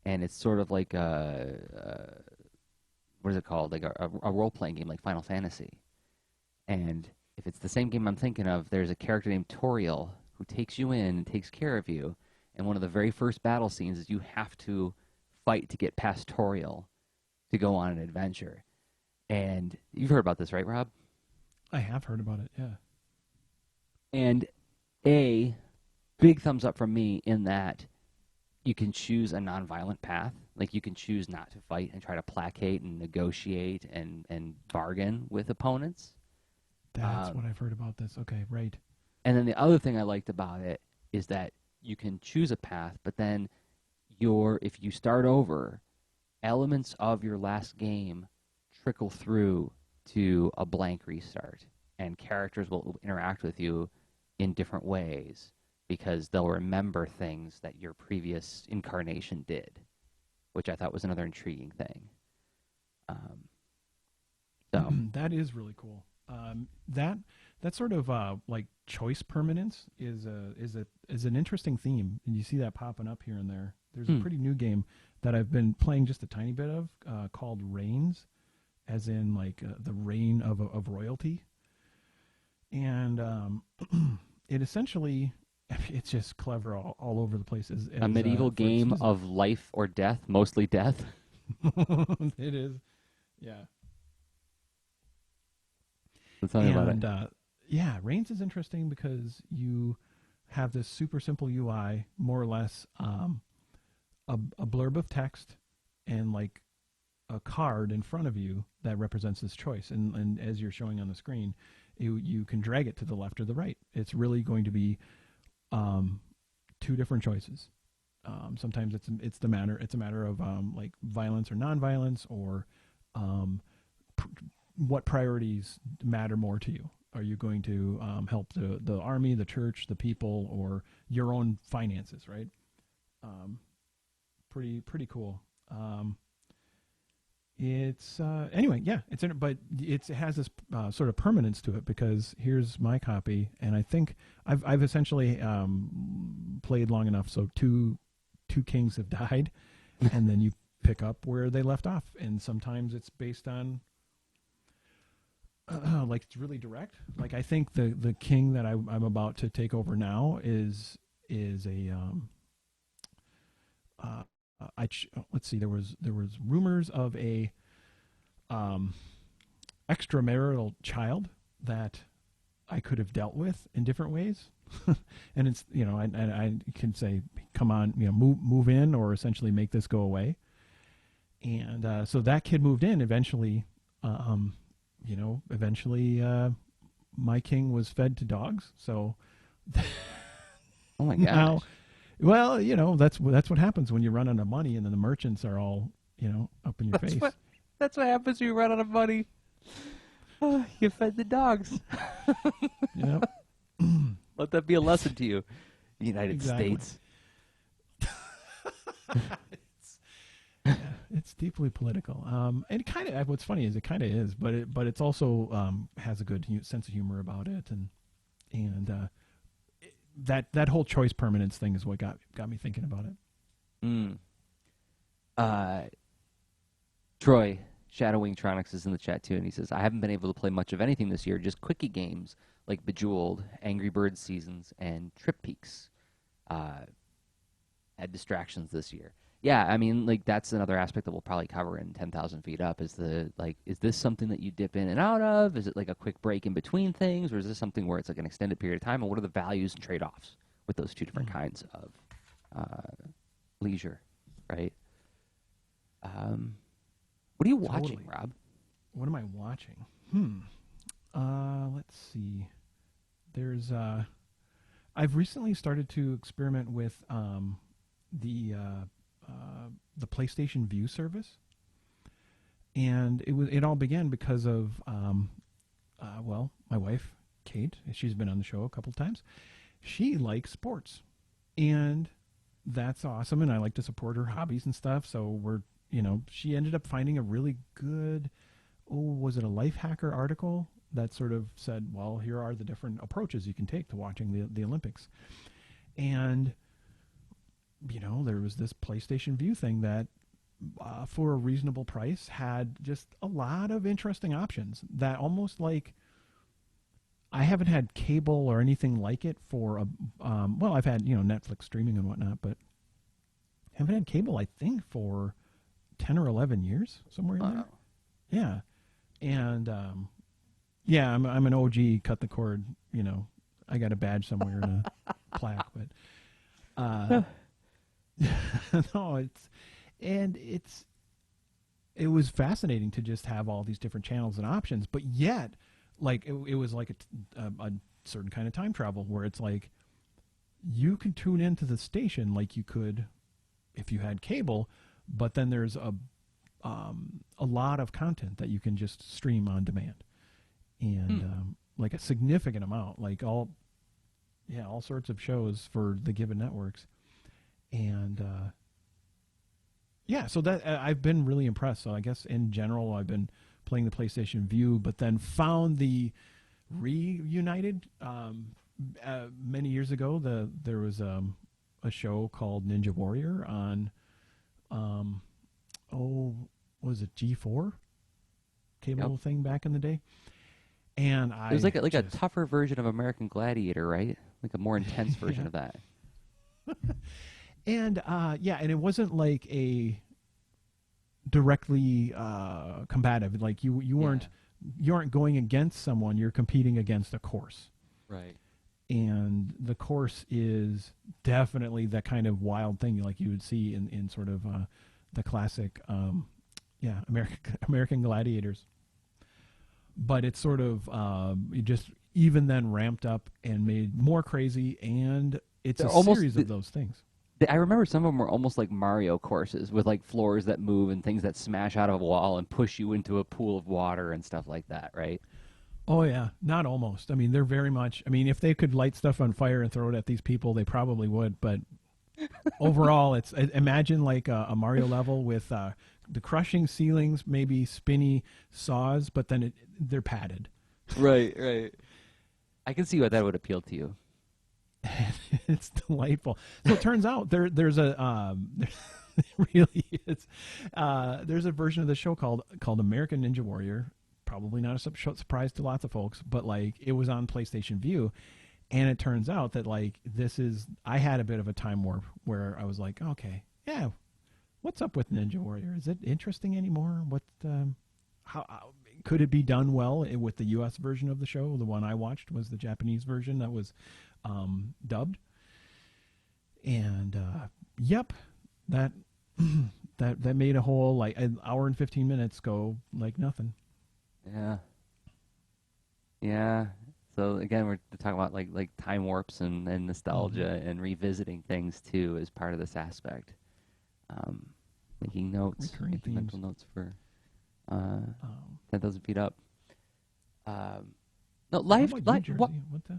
and it's sort of like a what is it called? Like a role playing game, like Final Fantasy. And if it's the same game I'm thinking of, there's a character named Toriel who takes you in and takes care of you. And one of the very first battle scenes is you have to fight to get past Toriel to go on an adventure. And you've heard about this, right, Rob? I have heard about it. Yeah. And a big thumbs up from me in that you can choose a nonviolent path. Like you can choose not to fight and try to placate and negotiate and bargain with opponents. That's what I've heard about this. Okay, right. And then the other thing I liked about it is that you can choose a path, but then if you start over, elements of your last game trickle through to a blank restart, and characters will interact with you in different ways because they'll remember things that your previous incarnation did, which I thought was another intriguing thing. So That is really cool. That sort of like choice permanence is an interesting theme, and you see that popping up here and there. There's a pretty new game that I've been playing just a tiny bit of called Reigns, as in like the reign of royalty, and it essentially it's just clever all over the place. a medieval game of life or death, mostly death. It is, yeah. So tell me about it. Yeah, Reigns is interesting because you have this super simple UI, more or less a blurb of text and like a card in front of you that represents this choice. And as you're showing on the screen, you can drag it to the left or the right. It's really going to be two different choices. Sometimes it's a matter of like violence or nonviolence, or what priorities matter more to you. Are you going to help the army, the church, the people, or your own finances? Right. Pretty cool. It's anyway, yeah. But it has this sort of permanence to it, because here's my copy, and I think I've essentially played long enough, so two kings have died, and then you pick up where they left off, and sometimes it's based on like it's really direct. Like I think the king that I'm about to take over now is a let's see. There was rumors of a extramarital child that I could have dealt with in different ways, and it's I can say, come on, move in, or essentially make this go away. And so that kid moved in eventually. Eventually my king was fed to dogs. So oh my gosh. Now, well, that's what happens when you run out of money, and then the merchants are all, up in your face. That's what happens when you run out of money. Oh, you fed the dogs. Yep. Let that be a lesson to you, United States. It's deeply political. And kind of, what's funny is it kind of is, but it's also has a good sense of humor about it, and that whole choice permanence thing is what got me thinking about it. Troy Shadowwing Tronics is in the chat too, and he says, I haven't been able to play much of anything this year, just quickie games like Bejeweled, Angry Birds Seasons, and Trip Peaks. Had distractions this year. Yeah, I mean, like that's another aspect that we'll probably cover in 10,000 Feet Up. Is is this something that you dip in and out of? Is it like a quick break in between things, or is this something where it's like an extended period of time? And what are the values and trade-offs with those two different kinds of leisure, right? What are you watching, Rob? What am I watching? Let's see. There's I've recently started to experiment with the PlayStation View service, and it all began because of my wife Kate. She's been on the show a couple times. She likes sports, and that's awesome, and I like to support her hobbies and stuff. So she ended up finding a really good, was it a Life Hacker article that sort of said, well, here are the different approaches you can take to watching the Olympics. And, there was this PlayStation View thing that, for a reasonable price, had just a lot of interesting options that almost like, I haven't had cable or anything like it for I've had, Netflix streaming and whatnot, but haven't had cable, I think, for 10 or 11 years, somewhere in there. Yeah. And yeah, I'm an OG. Cut the cord. I got a badge somewhere and a plaque, but no, it was fascinating to just have all these different channels and options, but yet, like it was like a certain kind of time travel where it's like you can tune into the station like you could if you had cable, but then there's a lot of content that you can just stream on demand, and like a significant amount, like all sorts of shows for the given networks, and so that I've been really impressed. So I guess in general, I've been playing the PlayStation Vue, but then found the reunited many years ago. There was a show called Ninja Warrior on was it G4 cable thing back in the day, and it was like a tougher version of American Gladiator, right? Like a more intense version of that. And and it wasn't like a directly combative. Like you aren't going against someone. You're competing against a course. Right. And the course is definitely that kind of wild thing like you would see in sort of the classic American Gladiators. But it's sort of it just even then ramped up and made more crazy, and it's a series of those things. I remember some of them were almost like Mario courses with like floors that move and things that smash out of a wall and push you into a pool of water and stuff like that, right? Oh, yeah. Not almost. I mean, they're very much... I mean, if they could light stuff on fire and throw it at these people, they probably would. But overall, it's... Imagine like a Mario level with the crushing ceilings, maybe spinny saws, but then they're padded. Right, right. I can see why that would appeal to you. It's delightful. So it turns out there's a it really is. There's a version of the show called American Ninja Warrior. Probably not a surprise to lots of folks, but like it was on PlayStation Vue, and it turns out that like I had a bit of a time warp where I was like, okay, yeah, what's up with Ninja Warrior? Is it interesting anymore? What how could it be done well with the U.S. version of the show? The one I watched was the Japanese version that was dubbed, and yep, that that made a whole like an hour and 15 minutes go like nothing. Yeah. So again, we're talking about like time warps and nostalgia and revisiting things too as part of this aspect. Making notes, making mental notes for 10,000 feet up. No,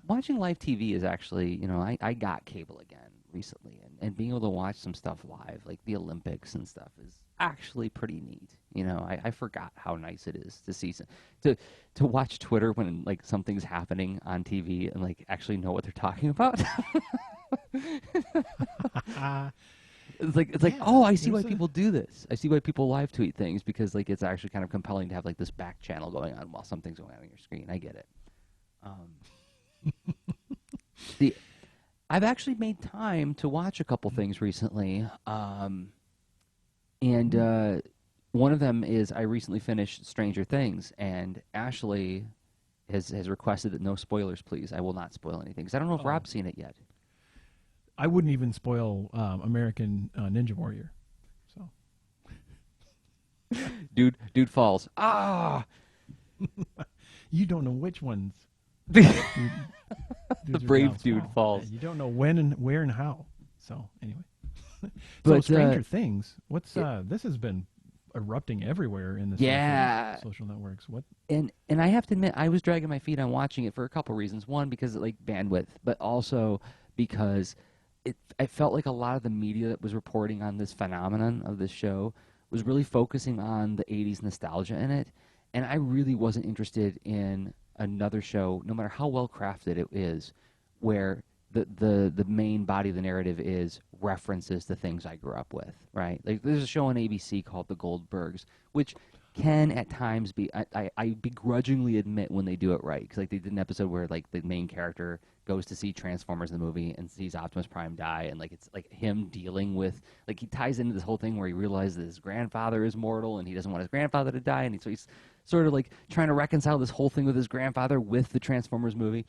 watching live TV is actually, I got cable again recently, and being able to watch some stuff live, like the Olympics and stuff, is actually pretty neat. I forgot how nice it is to see to watch Twitter when like something's happening on TV and like actually know what they're talking about. It's like oh, I see why people do this. I see why people live tweet things, because like it's actually kind of compelling to have like this back channel going on while something's going on your screen. I get it. I've actually made time to watch a couple things recently, and one of them is I recently finished Stranger Things, and Ashley has requested that no spoilers, please. I will not spoil anything, because I don't know if Rob's seen it yet. I wouldn't even spoil American Ninja Warrior. So, dude falls. Ah, you don't know which ones. The brave dude falls. You don't know when and where and how. So anyway, so Stranger Things. What's this has been erupting everywhere in the social networks. What? And I have to admit, I was dragging my feet on watching it for a couple reasons. One, because of like bandwidth, but also because I felt like a lot of the media that was reporting on this phenomenon of this show was really focusing on the 80s nostalgia in it, and I really wasn't interested in another show, no matter how well crafted it is, where the main body of the narrative is references to things I grew up with, right? Like there's a show on ABC called The Goldbergs, which can at times be, I begrudgingly admit when they do it right, because like they did an episode where like the main character goes to see Transformers the movie and sees Optimus Prime die, and like it's like him dealing with like he ties into this whole thing where he realizes that his grandfather is mortal and he doesn't want his grandfather to die, and so he's sort of like trying to reconcile this whole thing with his grandfather with the Transformers movie.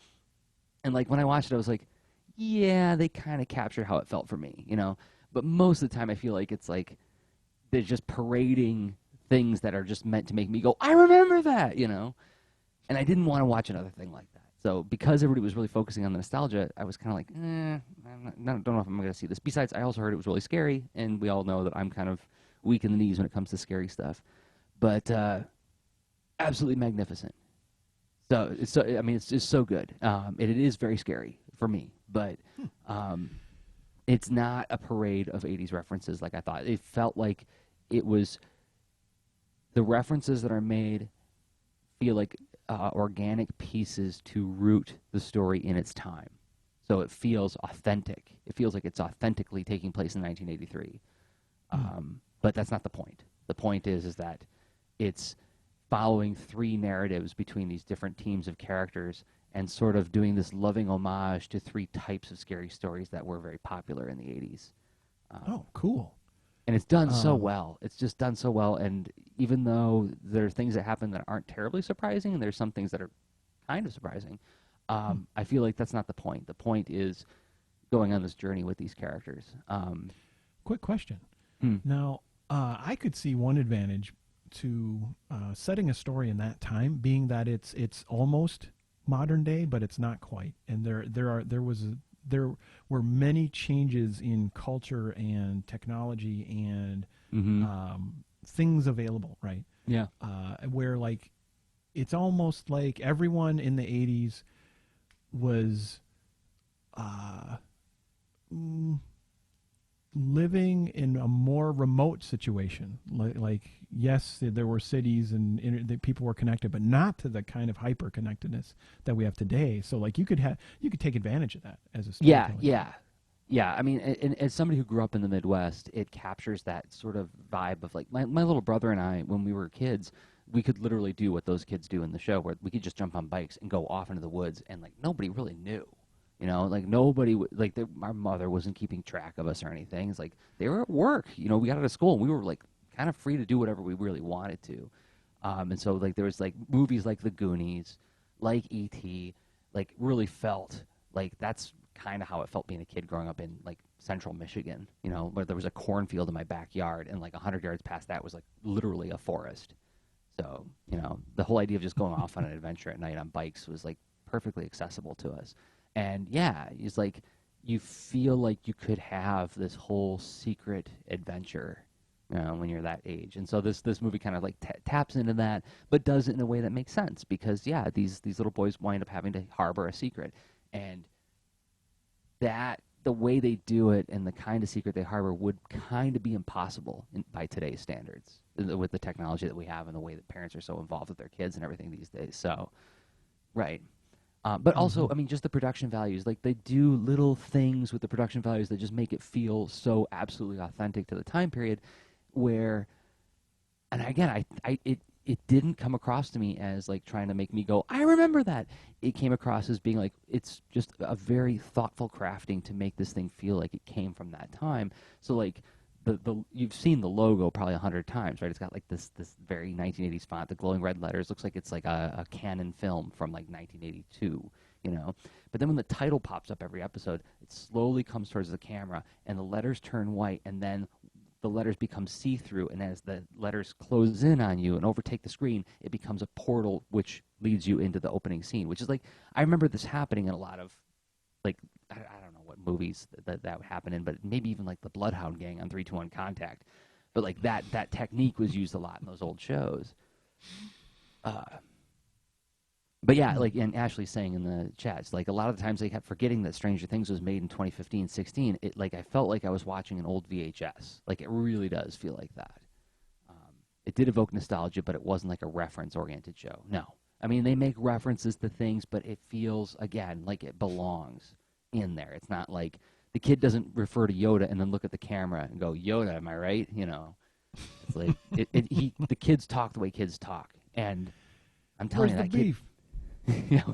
And like when I watched it, I was like, yeah, they kind of captured how it felt for me, you know. But most of the time, I feel like it's like they're just parading things that are just meant to make me go, I remember that, you know. And I didn't want to watch another thing like that. So because everybody was really focusing on the nostalgia, I was kind of like, don't know if I'm going to see this. Besides, I also heard it was really scary, and we all know that I'm kind of weak in the knees when it comes to scary stuff. But absolutely magnificent. I mean, it's just so good. It is very scary for me, but it's not a parade of 80s references like I thought. It felt like it was the references that are made feel like organic pieces to root the story in its time. So it feels authentic. It feels like it's authentically taking place in 1983. But that's not the point. The point is that it's following three narratives between these different teams of characters and sort of doing this loving homage to three types of scary stories that were very popular in the 80s. Oh, cool. And it's done so well. It's just done so well. And even though there are things that happen that aren't terribly surprising, and there's some things that are kind of surprising, I feel like that's not the point. The point is going on this journey with these characters. Quick question. Now, I could see one advantage to setting a story in that time being that it's almost modern day, but it's not quite. And there were many changes in culture and technology and things available, right? Yeah. Where like it's almost like everyone in the 80s was living in a more remote situation. Like yes, there were cities and that people were connected, but not to the kind of hyper connectedness that we have today. So like you could take advantage of that as a storyteller. Yeah. I mean, and as somebody who grew up in the Midwest, it captures that sort of vibe of like my little brother and I, when we were kids, we could literally do what those kids do in the show, where we could just jump on bikes and go off into the woods, and like nobody really knew. You know, like nobody, our mother wasn't keeping track of us or anything. It's like they were at work. You know, we got out of school and we were like kind of free to do whatever we really wanted to. And so like there was like movies like The Goonies, like E.T., like really felt like that's kind of how it felt being a kid growing up in like central Michigan, you know, where there was a cornfield in my backyard and like 100 yards past that was like literally a forest. So, you know, the whole idea of just going off on an adventure at night on bikes was like perfectly accessible to us. And yeah, it's like you feel like you could have this whole secret adventure, you know, when you're that age. And so this movie kind of like taps into that, but does it in a way that makes sense because yeah, these little boys wind up having to harbor a secret, and that the way they do it and the kind of secret they harbor would kind of be impossible by today's standards with the technology that we have and the way that parents are so involved with their kids and everything these days. So, right. But also, I mean, just the production values. Like, they do little things with the production values that just make it feel so absolutely authentic to the time period where, and again, it didn't come across to me as, like, trying to make me go, I remember that. It came across as being, like, it's just a very thoughtful crafting to make this thing feel like it came from that time. So, like, you've seen the logo probably 100 times, right? It's got like this very 1980s font, the glowing red letters. Looks like it's like a Canon film from like 1982, you know. But then when the title pops up every episode, it slowly comes towards the camera, and the letters turn white, and then the letters become see-through. And as the letters close in on you and overtake the screen, it becomes a portal which leads you into the opening scene. Which is like, I remember this happening in a lot of like I don't know what movies that would happen in, but maybe even like the Bloodhound Gang on 3-2-1 Contact. But like that technique was used a lot in those old shows. But yeah, like and Ashley's saying in the chats, like a lot of the times they kept forgetting that Stranger Things was made in 2015-16. It like I felt like I was watching an old VHS. Like it really does feel like that. It did evoke nostalgia, but it wasn't like a reference-oriented show. No. I mean, they make references to things, but it feels, again, like it belongs in there. It's not like the kid doesn't refer to Yoda and then look at the camera and go, Yoda, am I right? You know, it's like the kids talk the way kids talk. And I'm telling Where's you, the beef? You know,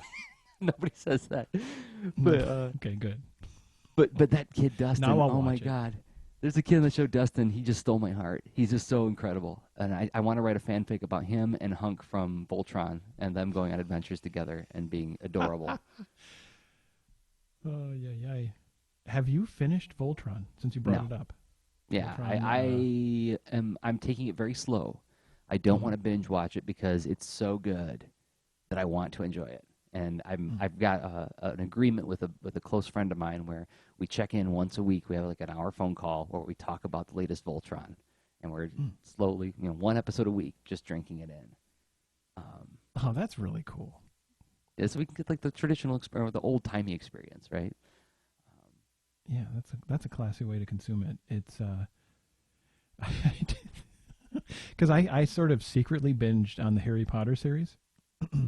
Nobody says that. No. But Okay, good. but that kid Now Dustin, I'll oh my watch it. God. There's a kid on the show, Dustin. He just stole my heart. He's just so incredible, and I want to write a fanfic about him and Hunk from Voltron and them going on adventures together and being adorable. Oh, yeah, yeah. Have you finished Voltron since you brought No, it up? yeah, Voltron, I'm taking it very slow. I don't mhm, want to binge watch it because it's so good that I want to enjoy it. And mm, I've got an agreement with a close friend of mine where we check in once a week. We have like an hour phone call where we talk about the latest Voltron, and we're mm. slowly, one episode a week, just drinking it in. Um, Oh, that's really cool. so we can get like the traditional experience, the old timey experience, right? Yeah, that's a classy way to consume it. It's because I sort of secretly binged on the Harry Potter series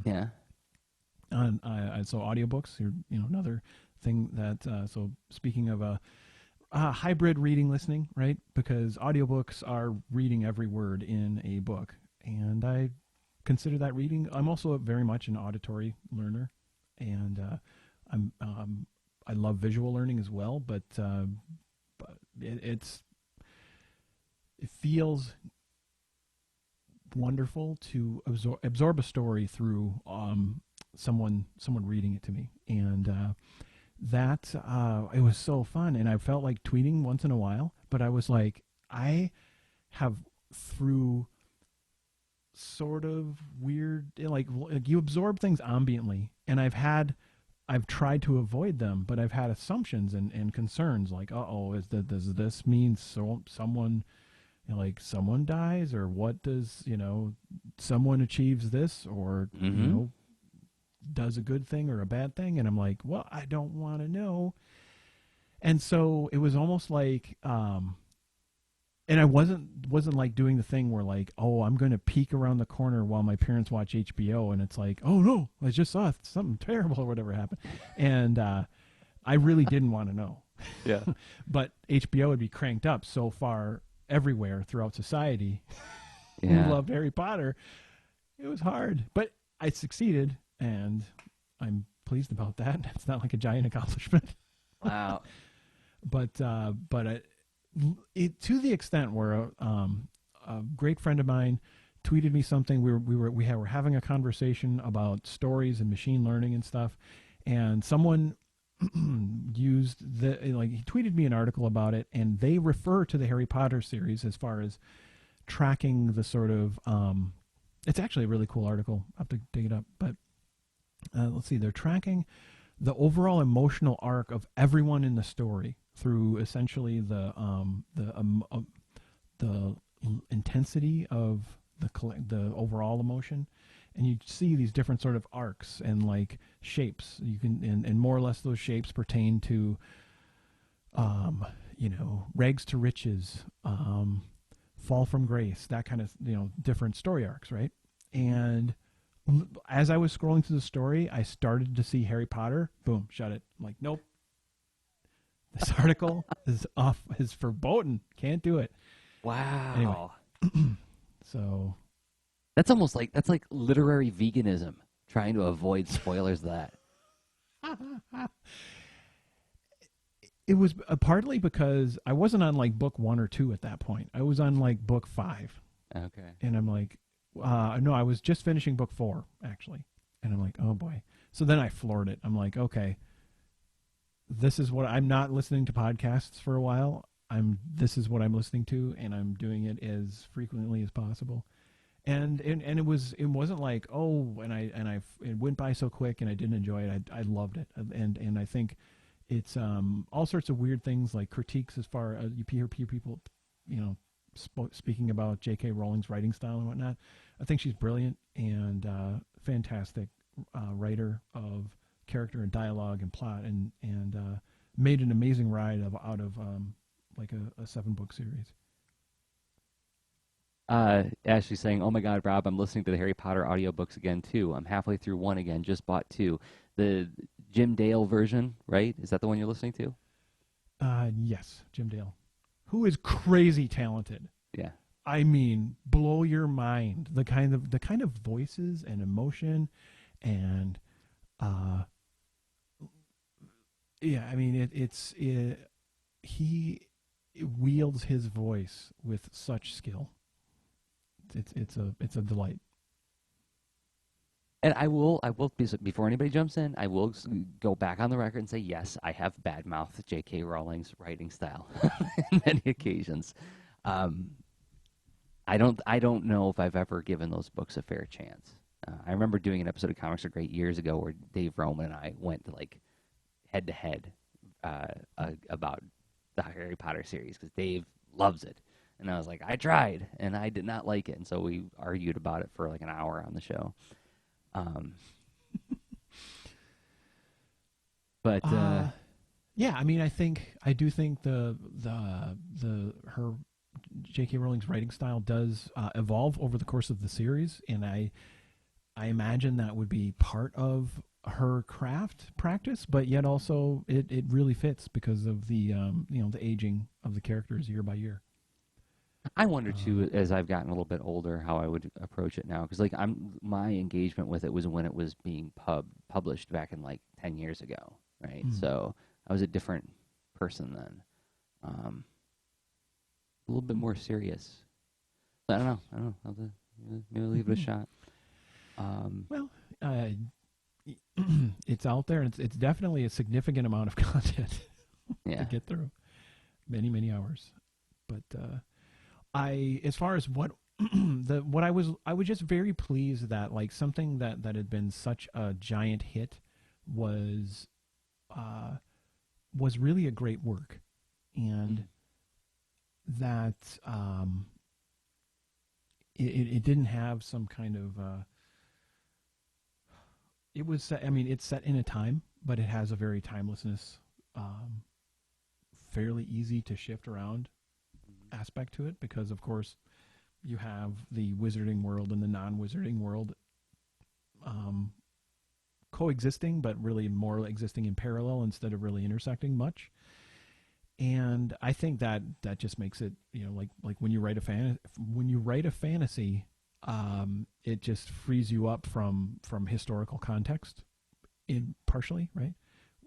Yeah. on so audiobooks are another thing that so speaking of hybrid reading listening, right? Because audiobooks are reading every word in a book, and I consider that reading. I'm also very much an auditory learner, and I'm I love visual learning as well, but it feels wonderful to absorb a story through someone reading it to me, and that it was so fun, and I felt like tweeting once in a while, but I was like, I have through sort of weird like you absorb things ambiently, and I've tried to avoid them, but I've had assumptions and concerns like, oh, does this mean someone like someone dies, or what does someone achieves this, or Mm-hmm. does a good thing or a bad thing, and I'm like, well, I don't want to know. And so it was almost like and I wasn't like doing the thing where like, oh, I'm going to peek around the corner while my parents watch HBO, and it's like, oh no, I just saw something terrible or whatever happened, and I really didn't want to know. Yeah. But HBO would be cranked up so far everywhere throughout society who Yeah. loved Harry Potter. It was hard, but I succeeded, and I'm pleased about that. It's not like a giant accomplishment, Wow. but it to the extent where a great friend of mine tweeted me something. We were having a conversation about stories and machine learning and stuff, and someone used the like he tweeted me an article about it, and they refer to the Harry Potter series as far as tracking the sort of it's actually a really cool article. I have to dig it up, but let's see. They're tracking the overall emotional arc of everyone in the story through essentially the intensity of the overall emotion, and you see these different sort of arcs and like shapes. You can and more or less those shapes pertain to rags to riches, fall from grace, that kind of different story arcs, right? And as I was scrolling through the story, I started to see Harry Potter. Boom, shut it. I'm like, nope, this article is off, is verboten. Can't do it. Anyway, Wow. so That's like literary veganism, trying to avoid spoilers of that. it was partly because I wasn't on like book 1 or 2 at that point. I was on like book 5, Okay. and I'm like, no, I was just finishing book 4 actually, and I'm like, oh boy. So then I floored it. I'm like, okay, this is what I'm not listening to podcasts for a while. This is what I'm listening to, and I'm doing it as frequently as possible. And it wasn't like, oh, it went by so quick and I didn't enjoy it. I loved it, and I think it's all sorts of weird things like critiques as far as you hear people, speaking about J.K. Rowling's writing style and whatnot. I think she's brilliant and fantastic writer of character and dialogue and plot, and made an amazing ride out of like a 7-book series. Ashley's saying, "Oh my God, Rob, I'm listening to the Harry Potter audiobooks again too. I'm halfway through one again. Just bought two. The Jim Dale version, right? Is that the one you're listening to? Yes, Jim Dale, who is crazy talented. Yeah. I mean, blow your mind. The kind of voices and emotion and yeah, I mean, he wields his voice with such skill. It's a delight. And I will, before anybody jumps in, I will go back on the record and say, yes, I have badmouthed J.K. Rowling's writing style on many occasions. Um, I don't know if I've ever given those books a fair chance. I remember doing an episode of Comics Are Great years ago where Dave Roman and I went to like head to head about the Harry Potter series because Dave loves it, and I was like, I tried and I did not like it, and so we argued about it for like an hour on the show. Um, but Yeah, I mean, I do think the her J.K. Rowling's writing style does evolve over the course of the series, and I imagine that would be part of her craft practice, but yet also it really fits because of the the aging of the characters year by year. I wonder Um, too, as I've gotten a little bit older, how I would approach it now. Because like my engagement with it was when it was being published back in like 10 years ago, right? mm, So I was a different person then, a little bit more serious. I don't know. I don't know. Maybe I'll leave it a shot. Um, well, uh, it's out there, and it's definitely a significant amount of content to yeah. get through, many hours. But as far as what what I was just very pleased that like something that had been such a giant hit was uh, was really a great work, and Mm. that it didn't have some kind of it was set, I mean it's set in a time, but it has a very timelessness, um, fairly easy to shift around aspect to it because of course you have the wizarding world and the non-wizarding world, um, coexisting, but really more existing in parallel instead of really intersecting much. And I think that just makes it, like when you write when you write a fantasy, it just frees you up from historical context in partially, right?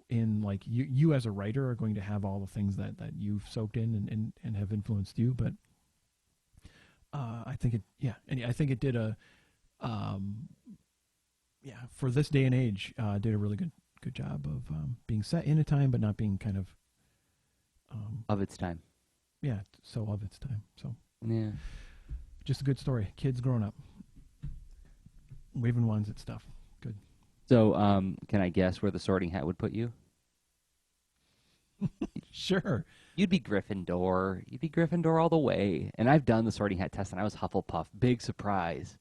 In like you as a writer are going to have all the things that you've soaked in and have influenced you, but I think and I think it did um, for this day and age, did a really good job of being set in a time, but not being kind of um, Of its time. so of its time. So Yeah. just a good story. Kids growing up, waving wands at stuff. Good. So, can I guess where the Sorting Hat would put you? Sure. You'd be Gryffindor. You'd be Gryffindor all the way. And I've done the Sorting Hat test, and I was Hufflepuff. Big surprise.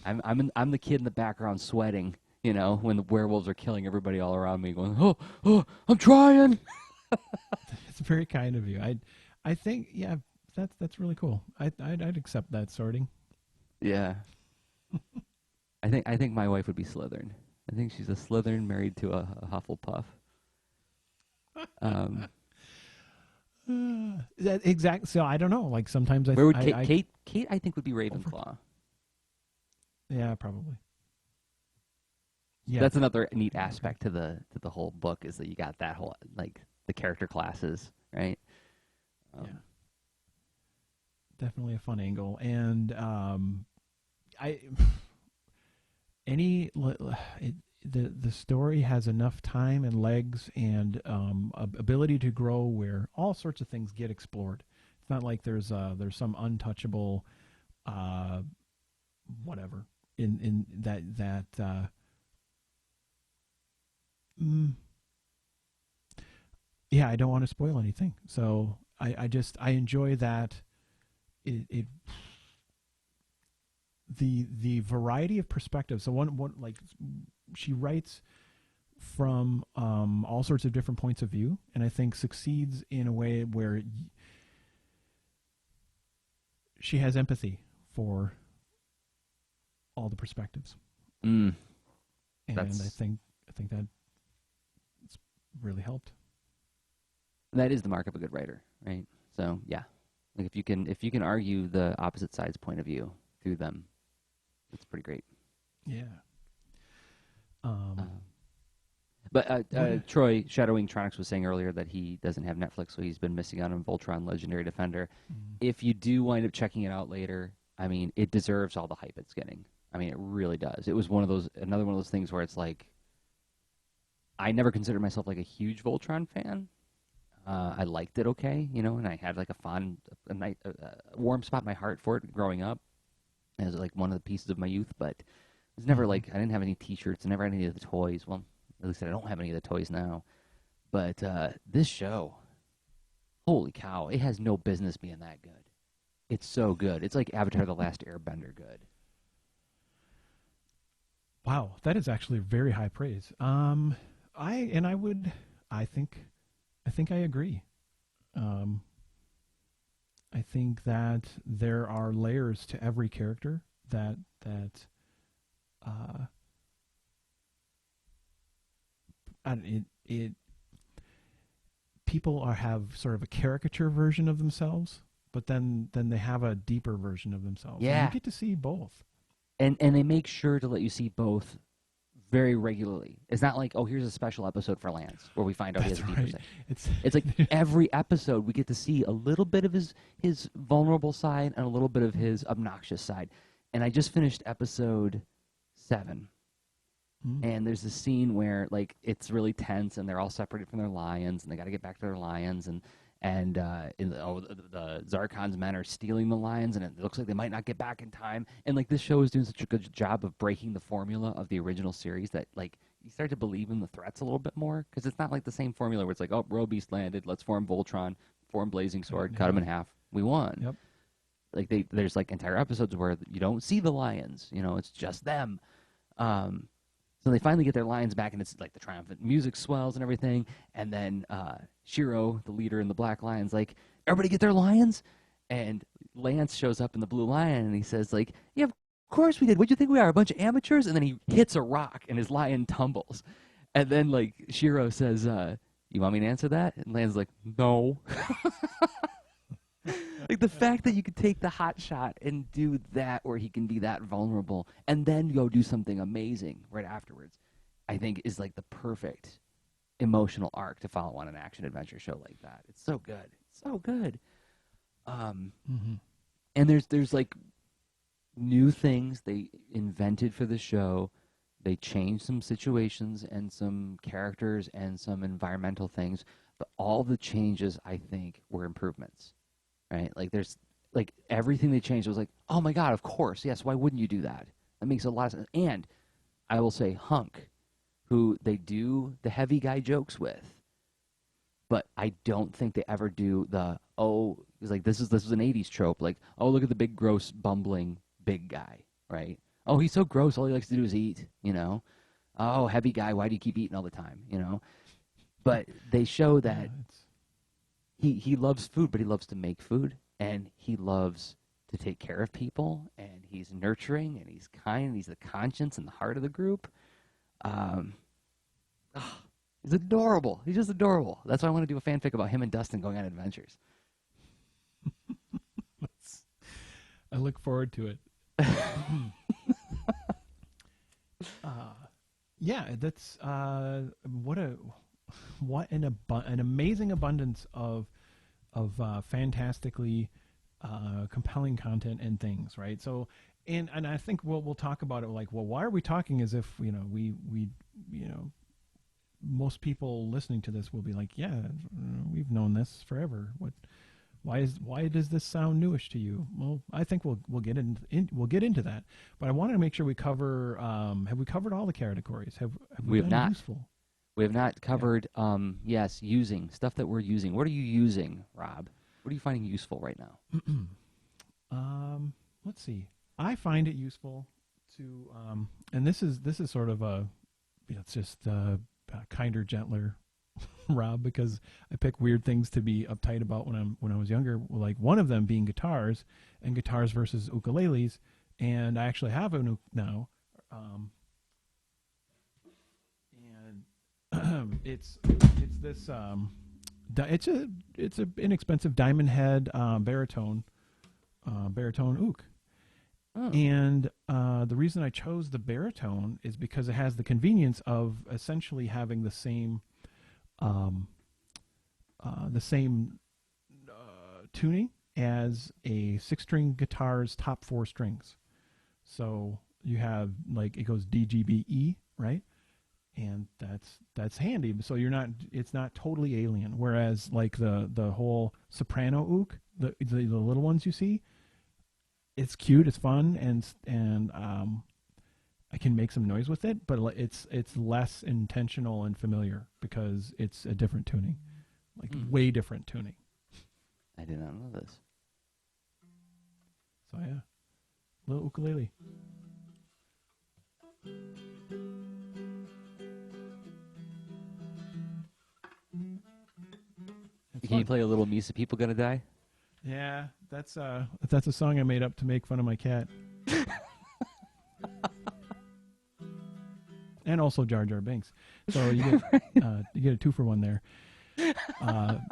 I'm the kid in the background sweating. You know, when the werewolves are killing everybody all around me, going, oh, I'm trying. It's very kind of you. I think that's really cool. I'd accept that sorting. Yeah. I think my wife would be Slytherin. I think she's a Slytherin married to a Hufflepuff. Um, That exact. So I don't know. Like sometimes where would Kate? I Kate, I think would be over. Ravenclaw. Yeah, probably. Yeah. That's another neat aspect to the whole book is that you got that whole like the character classes, right? Yeah. Um, Definitely a fun angle, and I any it, the story has enough time and legs and ability to grow where all sorts of things get explored. It's not like there's some untouchable uh, whatever in that mm, yeah, I don't want to spoil anything, so I enjoy that it the variety of perspectives. So one like she writes from all sorts of different points of view, and I think succeeds in a way where she has empathy for all the perspectives, mm, and that's I think that it's really helped. that is the mark of a good writer, right? So yeah, like if you can argue the opposite side's point of view through them, it's pretty great. Yeah. Uh, Um, But What? Troy Shadowing Tronics was saying earlier that he doesn't have Netflix, so he's been missing out on Voltron Legendary Defender. Mm. If you do wind up checking it out later, I mean, it deserves all the hype it's getting. I mean, it really does. It was another one of those things where it's like, I never considered myself like a huge Voltron fan. I liked it okay, and I had like a warm spot in my heart for it growing up as like one of the pieces of my youth. But it was never Mhm. like I didn't have any T-shirts, never had any of the toys. Well, at least I don't have any of the toys now. But this show, holy cow, it has no business being that good. It's so good. It's like Avatar: The Last Airbender good. Wow, that is actually very high praise. I would, I think, I think I agree. Um, I think that there are layers to every character that uh, it people have sort of a caricature version of themselves, but then they have a deeper version of themselves, and you Yeah, get to see both. and they make sure to let you see both very regularly. It's not like, oh, here's a special episode for Lance where we find out he has That's a deeper right. side. It's It's like every episode we get to see a little bit of his vulnerable side and a little bit of his obnoxious side. And I just finished episode 7, mm, and there's this scene where like it's really tense and they're all separated from their lions and they got to get back to their lions and the Zarkon's men are stealing the lions and it looks like they might not get back in time, and like this show is doing such a good job of breaking the formula of the original series that like you start to believe in the threats a little bit more because it's not like the same formula where it's like, oh, Robeast landed, let's form Voltron, form Blazing Sword, cut him in half, we won. yep. Like there's like entire episodes where you don't see the lions, it's just them. um so they finally get their lions back, and it's like the triumphant music swells and everything. And then Shiro, the leader in the Black Lions, like, everybody get their lions? And Lance shows up in the Blue Lion, and he says, like, yeah, of course we did. What do you think we are, a bunch of amateurs? And then he hits a rock, and his lion tumbles. And then, like, Shiro says, you want me to answer that? And Lance's like, no. Like the fact that you could take the hot shot and do that where he can be that vulnerable and then go do something amazing right afterwards, I think is like the perfect emotional arc to follow on an action adventure show like that. It's so good. It's so good. Um Mm-hmm. and there's like new things they invented for the show. They changed some situations and some characters and some environmental things, but all the changes I think were improvements, right? Like there's like everything they changed was like, oh my god, of course, yes. Why wouldn't you do that? That makes a lot of sense. And I will say, Hunk, who they do the heavy guy jokes with, but I don't think they ever do the it's like this was an '80s trope, like, oh, look at the big gross bumbling big guy, right? Oh, he's so gross. All he likes to do is eat. Oh, heavy guy, why do you keep eating all the time? But they show Yeah, that it's he loves food, but he loves to make food, and he loves to take care of people, and he's nurturing, and he's kind, and he's the conscience and the heart of the group. Um, ah, he's adorable. He's just adorable. That's why I want to do a fanfic about him and Dustin going on adventures. I look forward to it. uh, yeah, that's what an amazing abundance of fantastically compelling content and things, right? So, and I think we'll talk about it like, well, why are we talking as if we most people listening to this will be like, yeah, we've known this forever. Why does this sound newish to you? Well, I think we'll we'll get into that, but I wanted to make sure we cover. Have we covered all the categories? Have we We have done not. useful? We have not Yeah. covered, yes, using stuff that we're using. What are you using, Rob? What are you finding useful right now? Let's see. I find it useful to, and this is sort of it's just a kinder, gentler Rob, because I pick weird things to be uptight about when I was younger. Like one of them being guitars and guitars versus ukuleles, and I actually have an now, and it's this it's a inexpensive diamond head baritone ook, Oh. And the reason I chose the baritone is because it has the convenience of essentially having um, the same tuning as a six-string guitar's top four strings. So you have like it goes D G B E, right? And that's handy. So it's not totally alien. Whereas like the whole soprano ook, the little ones you see, it's cute, it's fun, and I can make some noise with it, but it's less intentional and familiar because it's a different tuning, like way different tuning. I did not know this. So yeah, little ukulele. Can you play a little Misa People Gonna Die? Yeah, that's a song I made up to make fun of my cat. And also Jar Jar Binks. So you get a 2-for-1 there.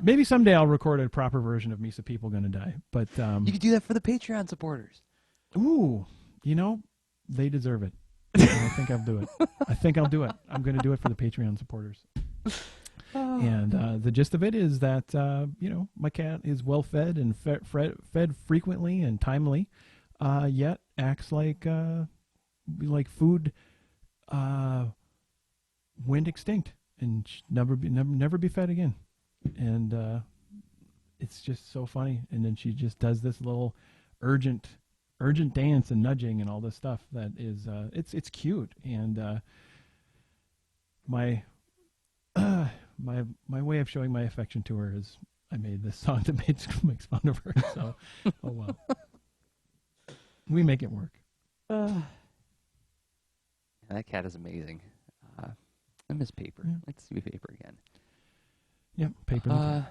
Maybe someday I'll record a proper version of Misa People Gonna Die. But You could do that for the Patreon supporters. ooh, they deserve it. I think I'll do it. I think I'll do it. I'm going to do it for the Patreon supporters. And the gist of it is that my cat is well fed and fed frequently and timely, yet acts like food went extinct and never be fed again. And it's just so funny. And then she just does this little urgent dance and nudging and all this stuff that is it's cute. And my way of showing my affection to her is I made this song that makes fun of her. So oh well, we make it work. That cat is amazing. I miss paper. Yeah. I'd like to see paper again. Yep, paper.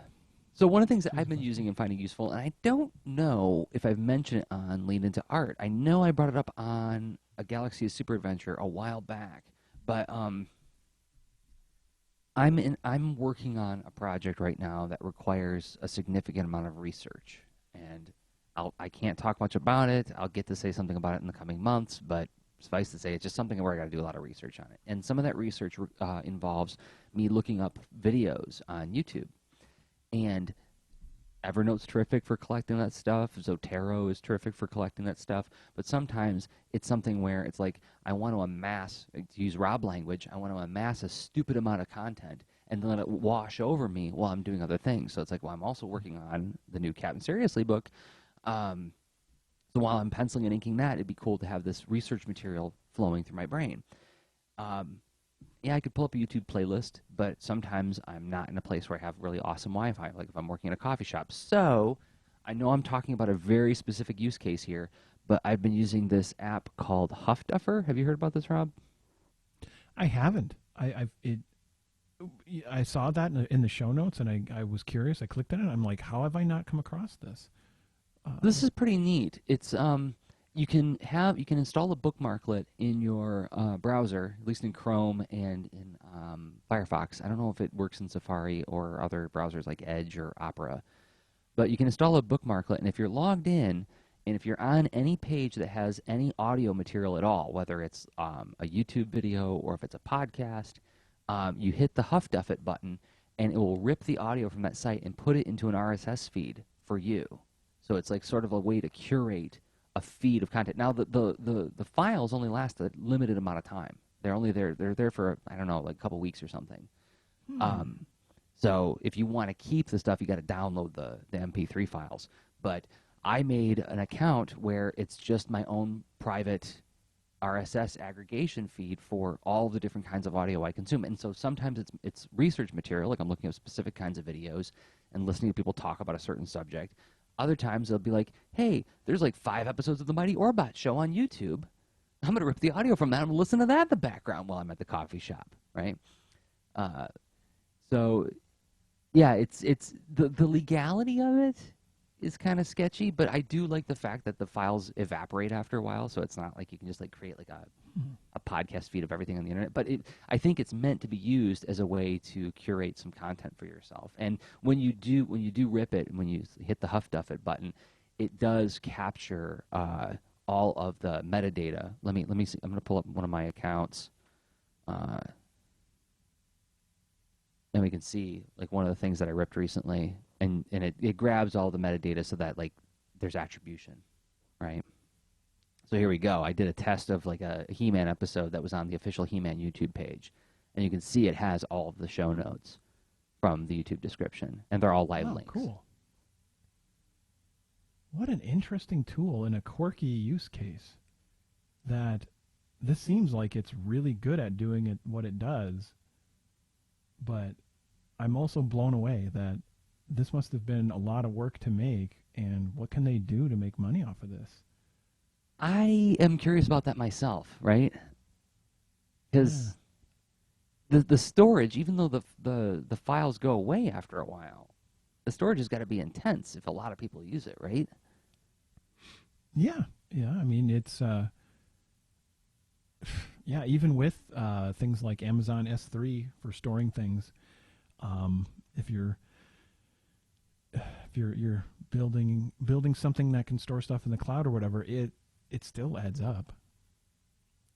So one of the things that I've been using and finding useful, and I don't know if I've mentioned it on Lean Into Art. I know I brought it up on a Galaxy of Super Adventure a while back, but I'm working on a project right now that requires a significant amount of research, and I can't talk much about it. I'll get to say something about it in the coming months, but suffice to say, it's just something where I got to do a lot of research on it. And some of that research involves me looking up videos on YouTube. And Evernote's terrific for collecting that stuff. Zotero is terrific for collecting that stuff. But sometimes it's something where it's like I want to amass, to use Rob language, I want to amass a stupid amount of content and then let it wash over me while I'm doing other things. So it's like, well, I'm also working on the new Captain Seriously book. So while I'm penciling and inking that, it'd be cool to have this research material flowing through my brain. Yeah, I could pull up a YouTube playlist, but sometimes I'm not in a place where I have really awesome Wi-Fi, like if I'm working in a coffee shop. So I know I'm talking about a very specific use case here, but I've been using this app called Huffduffer. Have you heard about this, Rob? I haven't. I saw that in the show notes, and I was curious. I clicked on it. I'm like, how have I not come across this? This is pretty neat. It's you can install a bookmarklet in your browser, at least in Chrome and in Firefox. I don't know if it works in Safari or other browsers like Edge or Opera, but you can install a bookmarklet, and if you're logged in, and if you're on any page that has any audio material at all, whether it's a YouTube video or if it's a podcast, you hit the Huff Duff It button, and it will rip the audio from that site and put it into an RSS feed for you. So it's like sort of a way to curate a feed of content. Now the files only last a limited amount of time. They're there for, I don't know, like a couple weeks or something. So if you want to keep the stuff, you got to download the MP3 files. But I made an account where it's just my own private RSS aggregation feed for all the different kinds of audio I consume. And so sometimes it's research material, like I'm looking at specific kinds of videos and listening to people talk about a certain subject. Other times they'll be like, hey, there's like 5 episodes of the Mighty Orbot show on YouTube. I'm going to rip the audio from that. I'm going to listen to that in the background while I'm at the coffee shop, right? So, yeah, it's the legality of it is kind of sketchy, but I do like the fact that the files evaporate after a while, so it's not like you can just like create like a podcast feed of everything on the internet. But I think it's meant to be used as a way to curate some content for yourself. And when you do rip it, and when you hit the Huff Duff It button, it does capture all of the metadata. Let me see. I'm going to pull up one of my accounts, and we can see like one of the things that I ripped recently, and it grabs all the metadata so that like there's attribution, right? So here we go. I did a test of like a He-Man episode that was on the official He-Man YouTube page, and you can see it has all of the show notes from the YouTube description, and they're all live Oh, links. cool. What an interesting tool and a quirky use case. That this seems like it's really good at doing it what it does, but I'm also blown away that this must have been a lot of work to make, and what can they do to make money off of this? I am curious about that myself, right? Yeah. Because the storage, even though the files go away after a while, the storage has got to be intense if a lot of people use it, right? Yeah, yeah. I mean, it's yeah. Even with things like Amazon S3 for storing things, if you're building something that can store stuff in the cloud or whatever, it still adds up.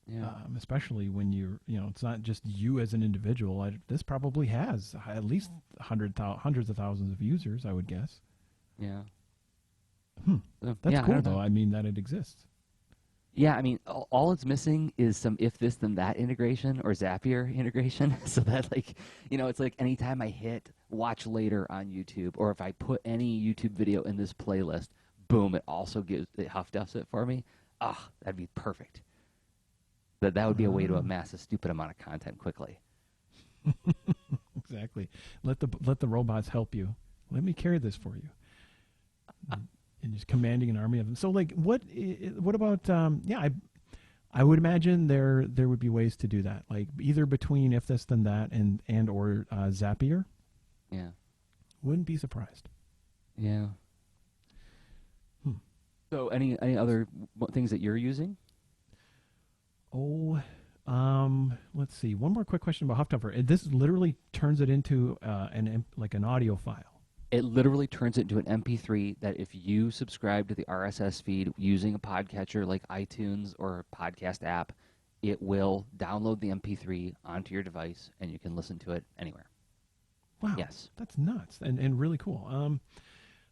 Yeah. Especially when it's not just you as an individual. This probably has at least hundreds of thousands of users, I would guess. Yeah. That's yeah, I cool, don't know. though. I mean, that it exists. Yeah, I mean, all it's missing is some if this then that integration or Zapier integration, so that like, it's like anytime I hit watch later on YouTube, or if I put any YouTube video in this playlist, boom, it also huff duffs it for me. Ah, that'd be perfect. That would be a way to amass a stupid amount of content quickly. Exactly. Let the robots help you. Let me carry this for you. And just commanding an army of them. So, like, what about? I would imagine there would be ways to do that, like either between if this then that and or Zapier. Yeah. Wouldn't be surprised. Yeah. So, any other things that you're using? Oh, let's see. One more quick question about Huffduffer. This literally turns it into an audio file. It literally turns it into an MP3 that if you subscribe to the RSS feed using a podcatcher like iTunes or a podcast app, it will download the MP3 onto your device and you can listen to it anywhere. Wow. Yes. That's nuts and really cool.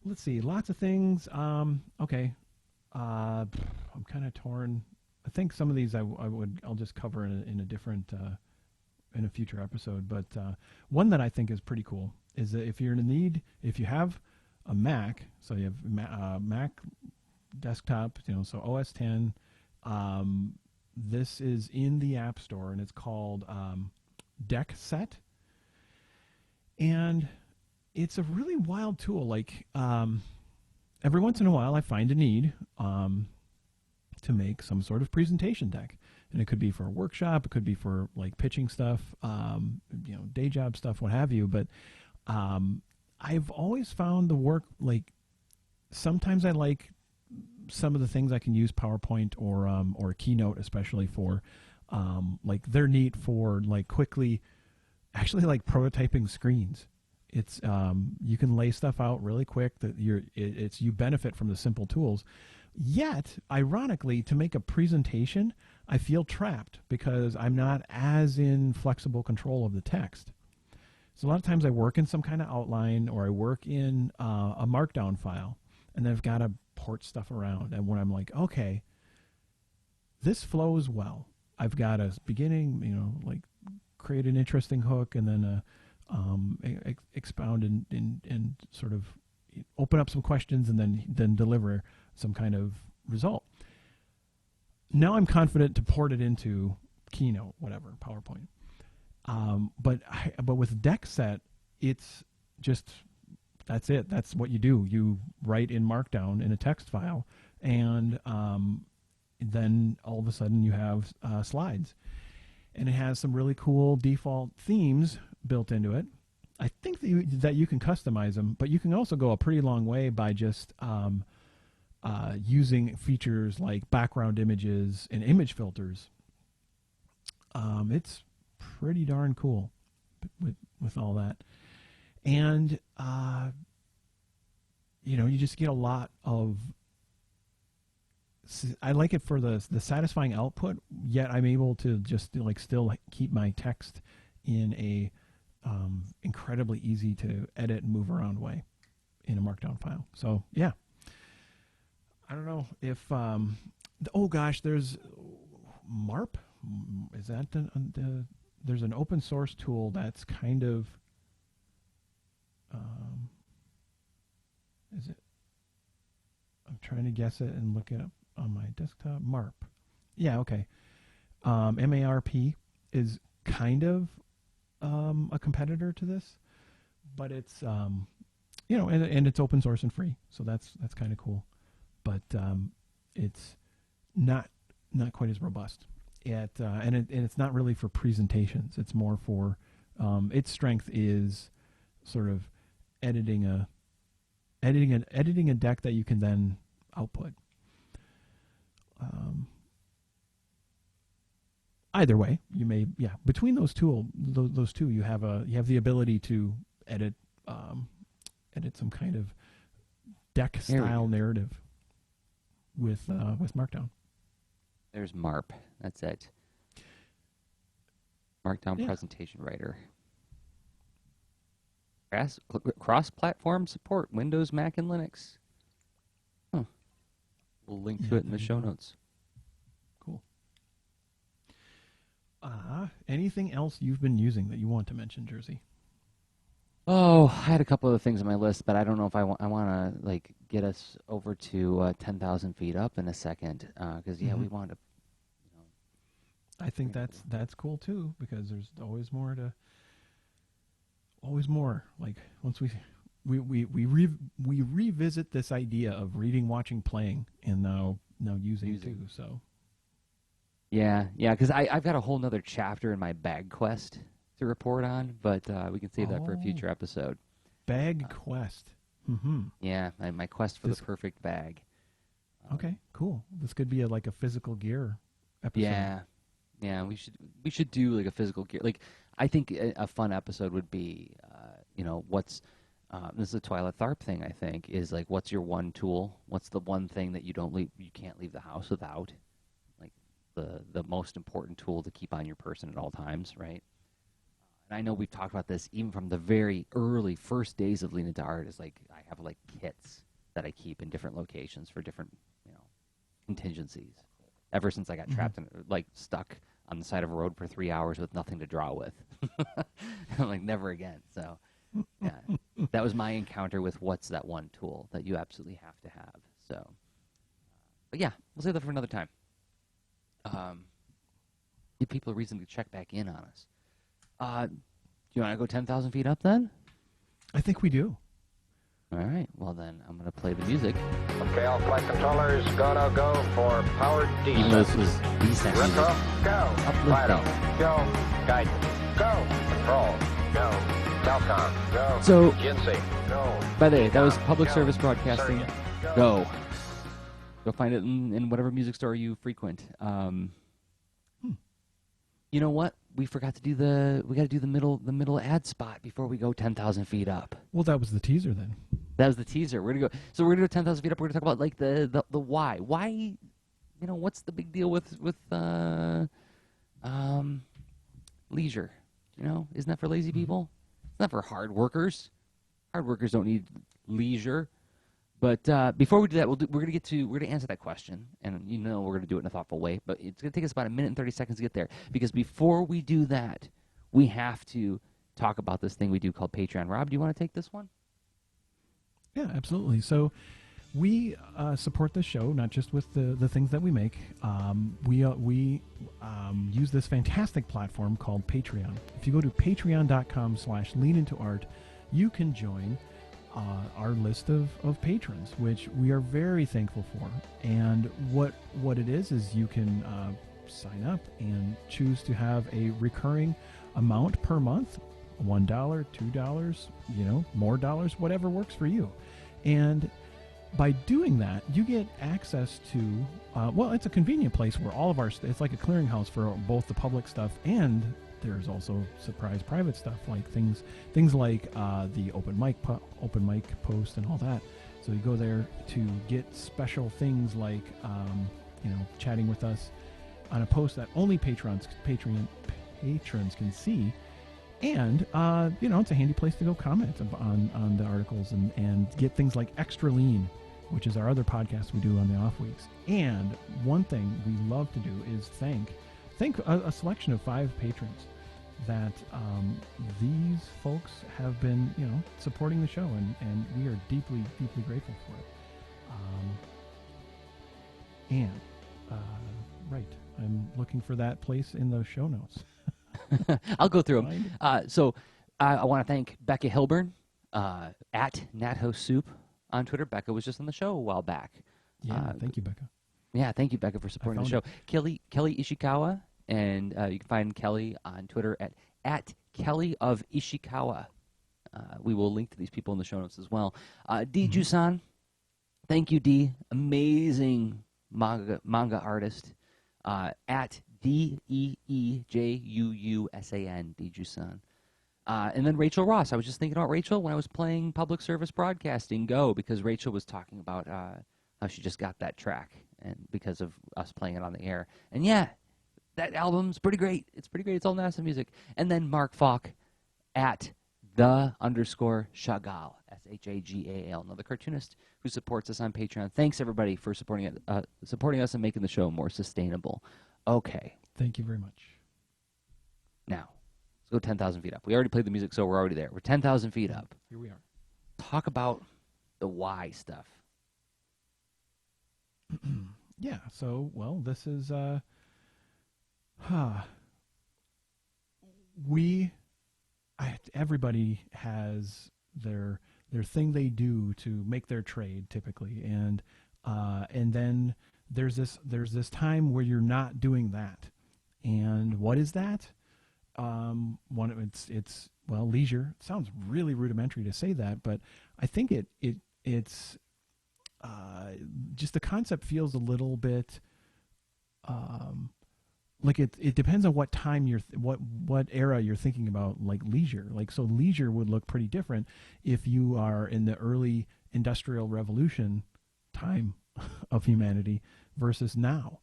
Let's see. Lots of things. Okay. I'm kind of torn. I think some of these I'll just cover in a different in a future episode. But one that I think is pretty cool is that if you have a Mac, so you have Mac desktop, so OS 10, this is in the App Store and it's called Deck Set, and it's a really wild tool. Like every once in a while, I find a need to make some sort of presentation deck. And it could be for a workshop, it could be for like pitching stuff, day job stuff, what have you. But I've always found the work, like sometimes I like some of the things I can use PowerPoint or Keynote, especially for like they're neat for like quickly, actually like prototyping screens. It's you can lay stuff out really quick that you benefit from the simple tools. Yet, ironically, to make a presentation, I feel trapped because I'm not as in flexible control of the text. So a lot of times I work in some kind of outline or I work in a markdown file, and then I've got to port stuff around. And when I'm like, okay, this flows well. I've got a beginning, like create an interesting hook and then expound and sort of open up some questions and then deliver some kind of result. Now I'm confident to port it into Keynote, whatever, PowerPoint. But with Deck Set, it's just that's it. That's what you do. You write in Markdown in a text file, and then all of a sudden you have slides, and it has some really cool default themes built into it. I think that you can customize them, but you can also go a pretty long way by just using features like background images and image filters. It's pretty darn cool with all that. And, you just get a lot of I like it for the satisfying output. Yet I'm able to just like still keep my text in a incredibly easy to edit and move around way in a Markdown file. So yeah, I don't know if oh gosh, there's MARP. Is that there's an open source tool that's kind of is it? I'm trying to guess it and look it up on my desktop. MARP. Yeah, okay. MARP is kind of a competitor to this, but it's you know, and it's open source and free, so that's kind of cool. But it's not quite as robust. And it's not really for presentations. It's more for its strength is sort of editing a deck that you can then output. Either way, you may between those two you have the ability to edit some kind of deck style narrative with Markdown. There's MARP. That's it. Markdown Presentation Writer. Cross-platform support, Windows, Mac, and Linux. Huh. We'll link to it in the show notes. Cool. Anything else you've been using that you want to mention, Jersey? Oh, I had a couple of things on my list, but I don't know if I want to like get us over to 10,000 feet up in a second, because we want to. I think that's cool too, because there's always more. Like once we revisit this idea of reading, watching, playing, and now using too. So yeah, because I've got a whole nother chapter in my bag quest to report on, but we can save that for a future episode. Bag quest. Mm-hmm. Yeah, my quest for the perfect bag. Okay, cool. This could be like a physical gear episode. Yeah, we should do like a physical gear. Like I think a fun episode would be, what's this is a Twyla Tharp thing. I think is like, what's your one tool? What's the one thing that you can't leave the house without? Like the most important tool to keep on your person at all times, right? And I know we've talked about this even from the very early first days of Lean Into Art. Is like I have like kits that I keep in different locations for different contingencies. Ever since I got trapped and stuck on the side of a road for 3 hours with nothing to draw with. I'm like, never again. So, yeah, that was my encounter with what's that one tool that you absolutely have to have. So, but yeah, we'll save that for another time. Give people a reason to check back in on us. Do you want to go 10,000 feet up then? I think we do. All right. Well, then I'm going to play the music. Okay, all flight controllers, go for powered descent. Even though this was descent music. Retro, go. Uplifting. Vital, go. Guidance, go. Control, go. Telcom, go. So, Ginsey, go. by the way, that was public Go. service broadcasting. Surgeon, Go. Go find it in whatever music store you frequent. You know what? We forgot to do we got to do the middle ad spot before we go 10,000 feet up. Well, that was the teaser then. That was the teaser. We're gonna go. So we're gonna go 10,000 feet up. We're gonna talk about like the why. Why, what's the big deal with leisure? Isn't that for lazy people? It's not for hard workers. Hard workers don't need leisure. But before we do that, we're gonna answer that question, and we're gonna do it in a thoughtful way. But it's gonna take us about a minute and 30 seconds to get there, because before we do that, we have to talk about this thing we do called Patreon. Rob, do you want to take this one? Yeah, absolutely. So we support this show not just with the things that we make. We use this fantastic platform called Patreon. If you go to patreon.com/leanintoart, you can join our list of patrons, which we are very thankful for. And what it is you can sign up and choose to have a recurring amount per month, $1, $2, more dollars, whatever works for you. And by doing that, you get access to, it's a convenient place where all of it's like a clearinghouse for both the public stuff, and there's also surprise private stuff, like things like the open mic post and all that. So you go there to get special things like, chatting with us on a post that only patrons can see. And, it's a handy place to go comment on the articles and get things like Extra Lean, which is our other podcast we do on the off weeks. And one thing we love to do is thank a selection of 5 patrons that these folks have been, supporting the show, and we are deeply, deeply grateful for it. Right, I'm looking for that place in the show notes. I'll go through them. So I want to thank Becca Hilburn at NatHost Soup on Twitter. Becca was just on the show a while back. Yeah, thank you, Becca. Yeah, thank you, Becca, for supporting the show. Kelly Ishikawa, and you can find Kelly on Twitter at Kelly of Ishikawa. We will link to these people in the show notes as well. D. Jusan, thank you, D. Amazing manga artist. At DEEJUUSAN, D. Jusan. And then Rachel Ross. I was just thinking about Rachel when I was playing Public Service Broadcasting Go, because Rachel was talking about how she just got that track, and because of us playing it on the air. And yeah, that album's pretty great. It's pretty great. It's all NASA music. And then Mark Falk at _Chagall, SHAGAL, another cartoonist who supports us on Patreon. Thanks, everybody, for supporting us and making the show more sustainable. Okay. Thank you very much. Now, let's go 10,000 feet up. We already played the music, so we're already there. We're 10,000 feet up. Here we are. Talk about the why stuff. Yeah, so, well, this is, everybody has their thing they do to make their trade typically, and then there's this time where you're not doing that. And what is that? It's leisure. It sounds really rudimentary to say that, but I think it's just the concept feels a little bit like it depends on what time what era you're thinking about, like leisure. Like, so leisure would look pretty different if you are in the early industrial revolution time of humanity versus now.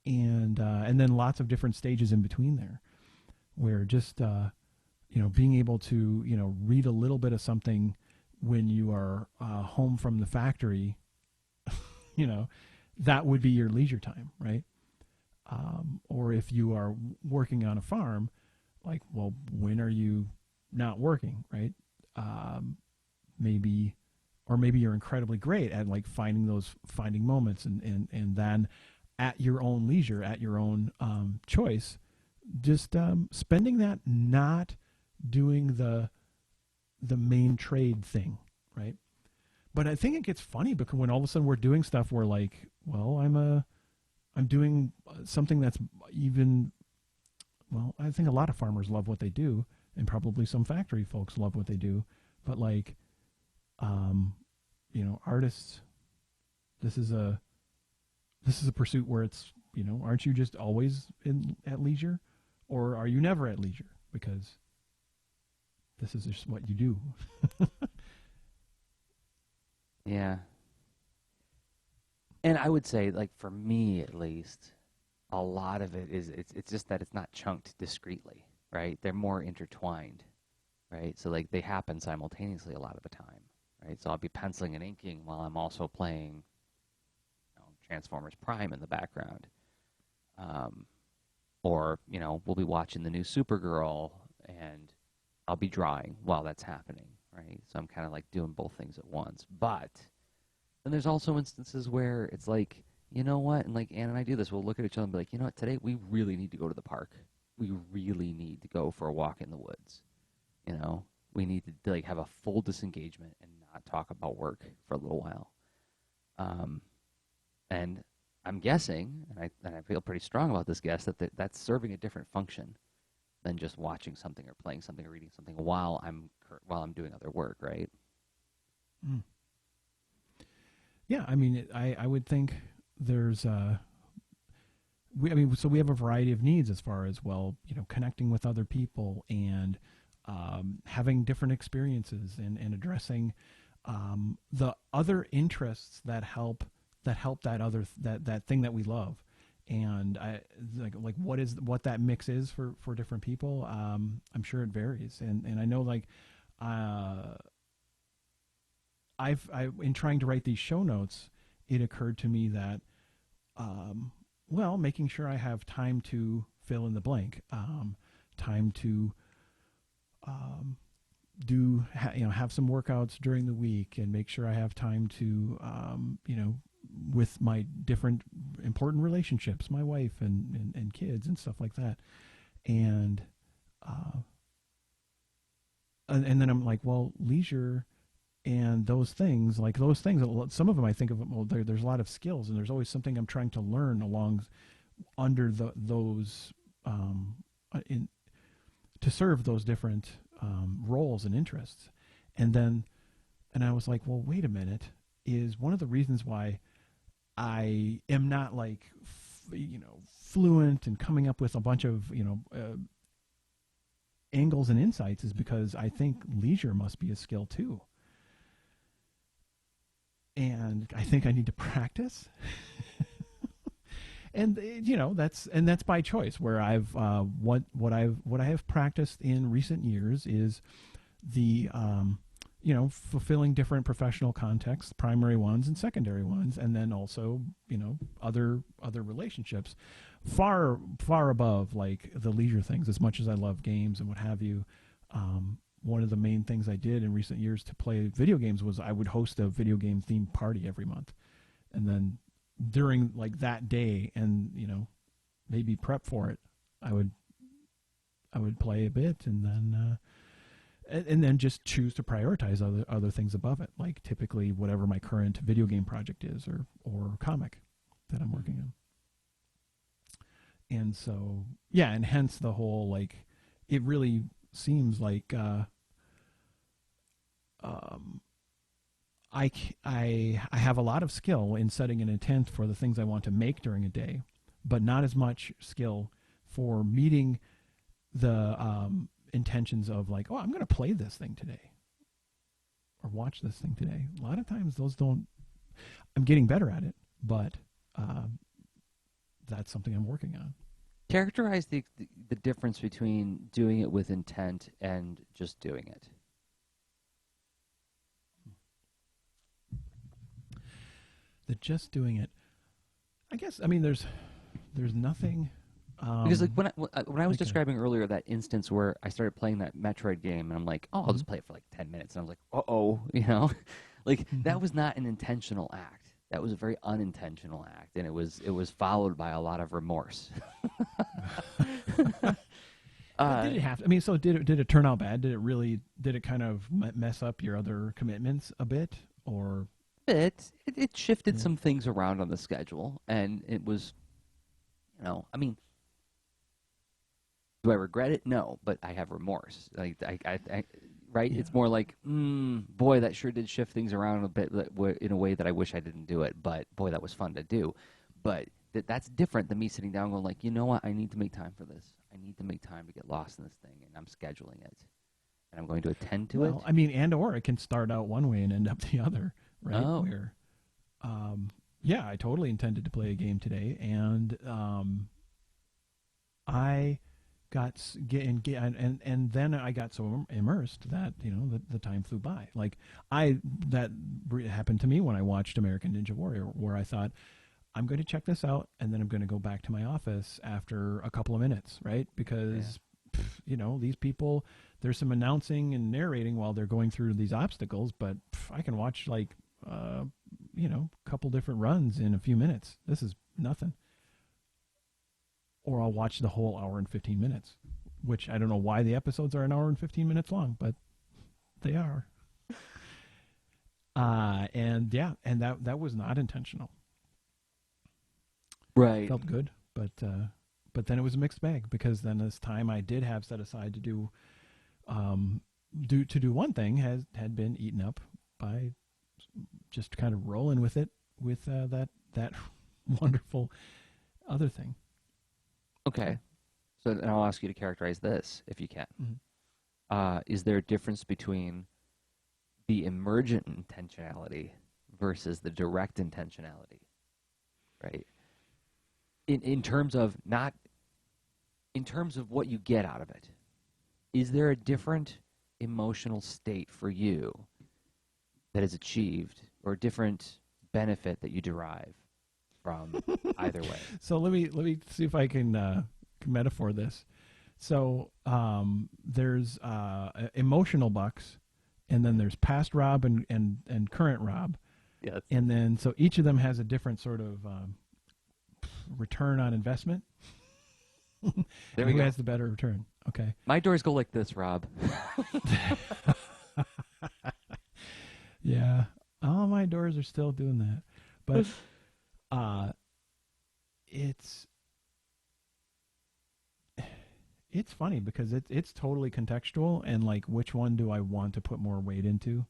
And then lots of different stages in between there, where just being able to read a little bit of something when you are home from the factory, that would be your leisure time, right? Or if you are working on a farm, like, well, when are you not working, right? Maybe you're incredibly great at like finding moments, and then at your own leisure, at your own choice, just spending that not doing the main trade thing, right? But I think it gets funny because when all of a sudden we're doing stuff where, like, well, I'm doing something that's even, well, I think a lot of farmers love what they do, and probably some factory folks love what they do, but like, artists, this is a pursuit where it's, aren't you just always at leisure, or are you never at leisure because this is just what you do? Yeah. And I would say, like, for me at least, a lot of it is it's just that it's not chunked discretely, right? They're more intertwined, right? So, like, they happen simultaneously a lot of the time, right? So I'll be penciling and inking while I'm also playing Transformers Prime in the background. Or, we'll be watching the new Supergirl, and I'll be drawing while that's happening, right? So I'm kind of like doing both things at once. But then there's also instances where it's like, you know what? And like Ann and I do this. We'll look at each other and be like, you know what? Today we really need to go to the park. We really need to go for a walk in the woods. We need to like have a full disengagement and not talk about work for a little while. And I'm guessing, and I feel pretty strong about this guess, that's serving a different function than just watching something or playing something or reading something while I'm doing other work, right? Mm. Yeah, I mean, I would think there's so we have a variety of needs as far as, well, connecting with other people and having different experiences and addressing the other interests that help that thing that we love. And I like what that mix is for different people. I'm sure it varies, and I know like in trying to write these show notes, it occurred to me that making sure I have time to fill in the blank, time to have some workouts during the week, and make sure I have time to with my different important relationships, my wife and kids and stuff like that. And and then I'm like, well, leisure and those things, some of them I think of, well, there's a lot of skills, and there's always something I'm trying to learn under those to serve those different roles and interests. And I was like, well, wait a minute, is one of the reasons why I am not like, fluent and coming up with a bunch of, angles and insights, is because I think leisure must be a skill too. And I think I need to practice. And that's by choice. Where I've what I have practiced in recent years is the fulfilling different professional contexts, primary ones and secondary ones, and then also other relationships, far above like the leisure things. As much as I love games and what have you, one of the main things I did in recent years to play video games was I would host a video game themed party every month, and then during like that day, and maybe prep for it, I would play a bit, and then just choose to prioritize other things above it, like typically whatever my current video game project is, or comic that I'm working on. And so and hence the whole, like, it really seems like I have a lot of skill in setting an intent for the things I want to make during a day, but not as much skill for meeting the intentions of like, oh, I'm going to play this thing today or watch this thing today. A lot of times those don't. I'm getting better at it, but that's something I'm working on. Characterize the difference between doing it with intent and just doing it. Just doing it, I guess. I mean, there's nothing. Because like when I was describing earlier that instance where I started playing that Metroid game, and I'm like, oh, I'll just play it for like 10 minutes, and I was like, like that was not an intentional act. That was a very unintentional act, and it was followed by a lot of remorse. Did it have? I mean, so did it turn out bad? Did it kind of mess up your other commitments a bit, or? It shifted some things around on the schedule, and it was, I mean, do I regret it? No, but I have remorse. Like I right? Yeah. It's more like, boy, that sure did shift things around a bit in a way that I wish I didn't do it. But boy, that was fun to do. But that's different than me sitting down going like, you know what? I need to make time for this. I need to make time to get lost in this thing, and I'm scheduling it, and I'm going to attend to it. I mean, or it can start out one way and end up the other. Right? Oh. Where, I totally intended to play a game today, and I and then I got so immersed that the time flew by. Like that happened to me when I watched American Ninja Warrior, where I thought, I'm going to check this out, and then I'm going to go back to my office after a couple of minutes, right? Because these people, there's some announcing and narrating while they're going through these obstacles, but I can watch like couple different runs in a few minutes. This is nothing. Or I'll watch the whole hour and 15 minutes, which I don't know why the episodes are an hour and 15 minutes long, but they are. And that was not intentional. Right. Felt good, but then it was a mixed bag, because then this time I did have set aside to do one thing had been eaten up by just kind of rolling with it with that wonderful other thing. Okay. So then I'll ask you to characterize this, if you can. Mm-hmm. Is there a difference between the emergent intentionality versus the direct intentionality, right? In terms of not, in terms of what you get out of it, is there a different emotional state for you that is achieved, or a different benefit that you derive from either way? So let me see if I can metaphor this. So there's emotional bucks, and then there's past Rob and current Rob. Yes. And then so each of them has a different sort of return on investment. There we Who go. has the better return? Okay. My doors go like this, Rob. Yeah. All my doors are still doing that. But it's funny because it's totally contextual, and like which one do I want to put more weight into?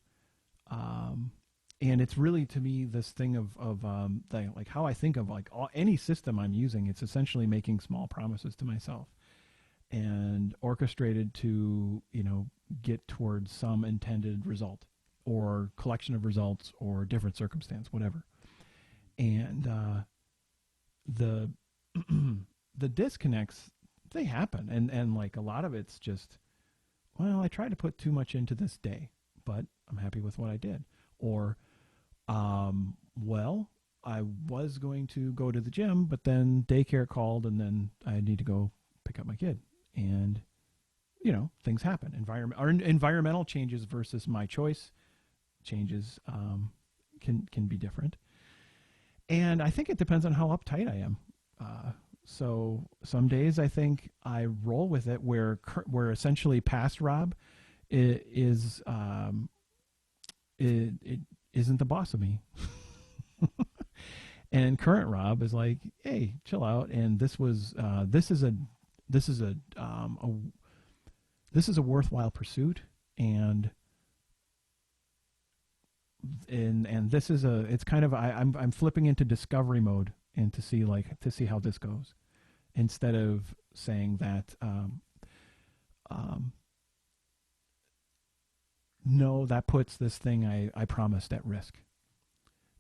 And it's really, to me, this thing of like how I think of like any system I'm using. It's essentially making small promises to myself and orchestrated to, get towards some intended result or collection of results or different circumstance, whatever. And the the disconnects, they happen, and like a lot of it's just, well, I tried to put too much into this day, but I'm happy with what I did. Or well, I was going to go to the gym, but then daycare called, and then I need to go pick up my kid. And, things happen. Environmental changes versus my choice changes can be different. And I think it depends on how uptight I am. So some days I think I roll with it where essentially past Rob it isn't the boss of me. And current Rob is like, hey, chill out. And this is a worthwhile pursuit, and this is it's kind of I'm flipping into discovery mode and to see how this goes, instead of saying that no, that puts this thing I promised at risk.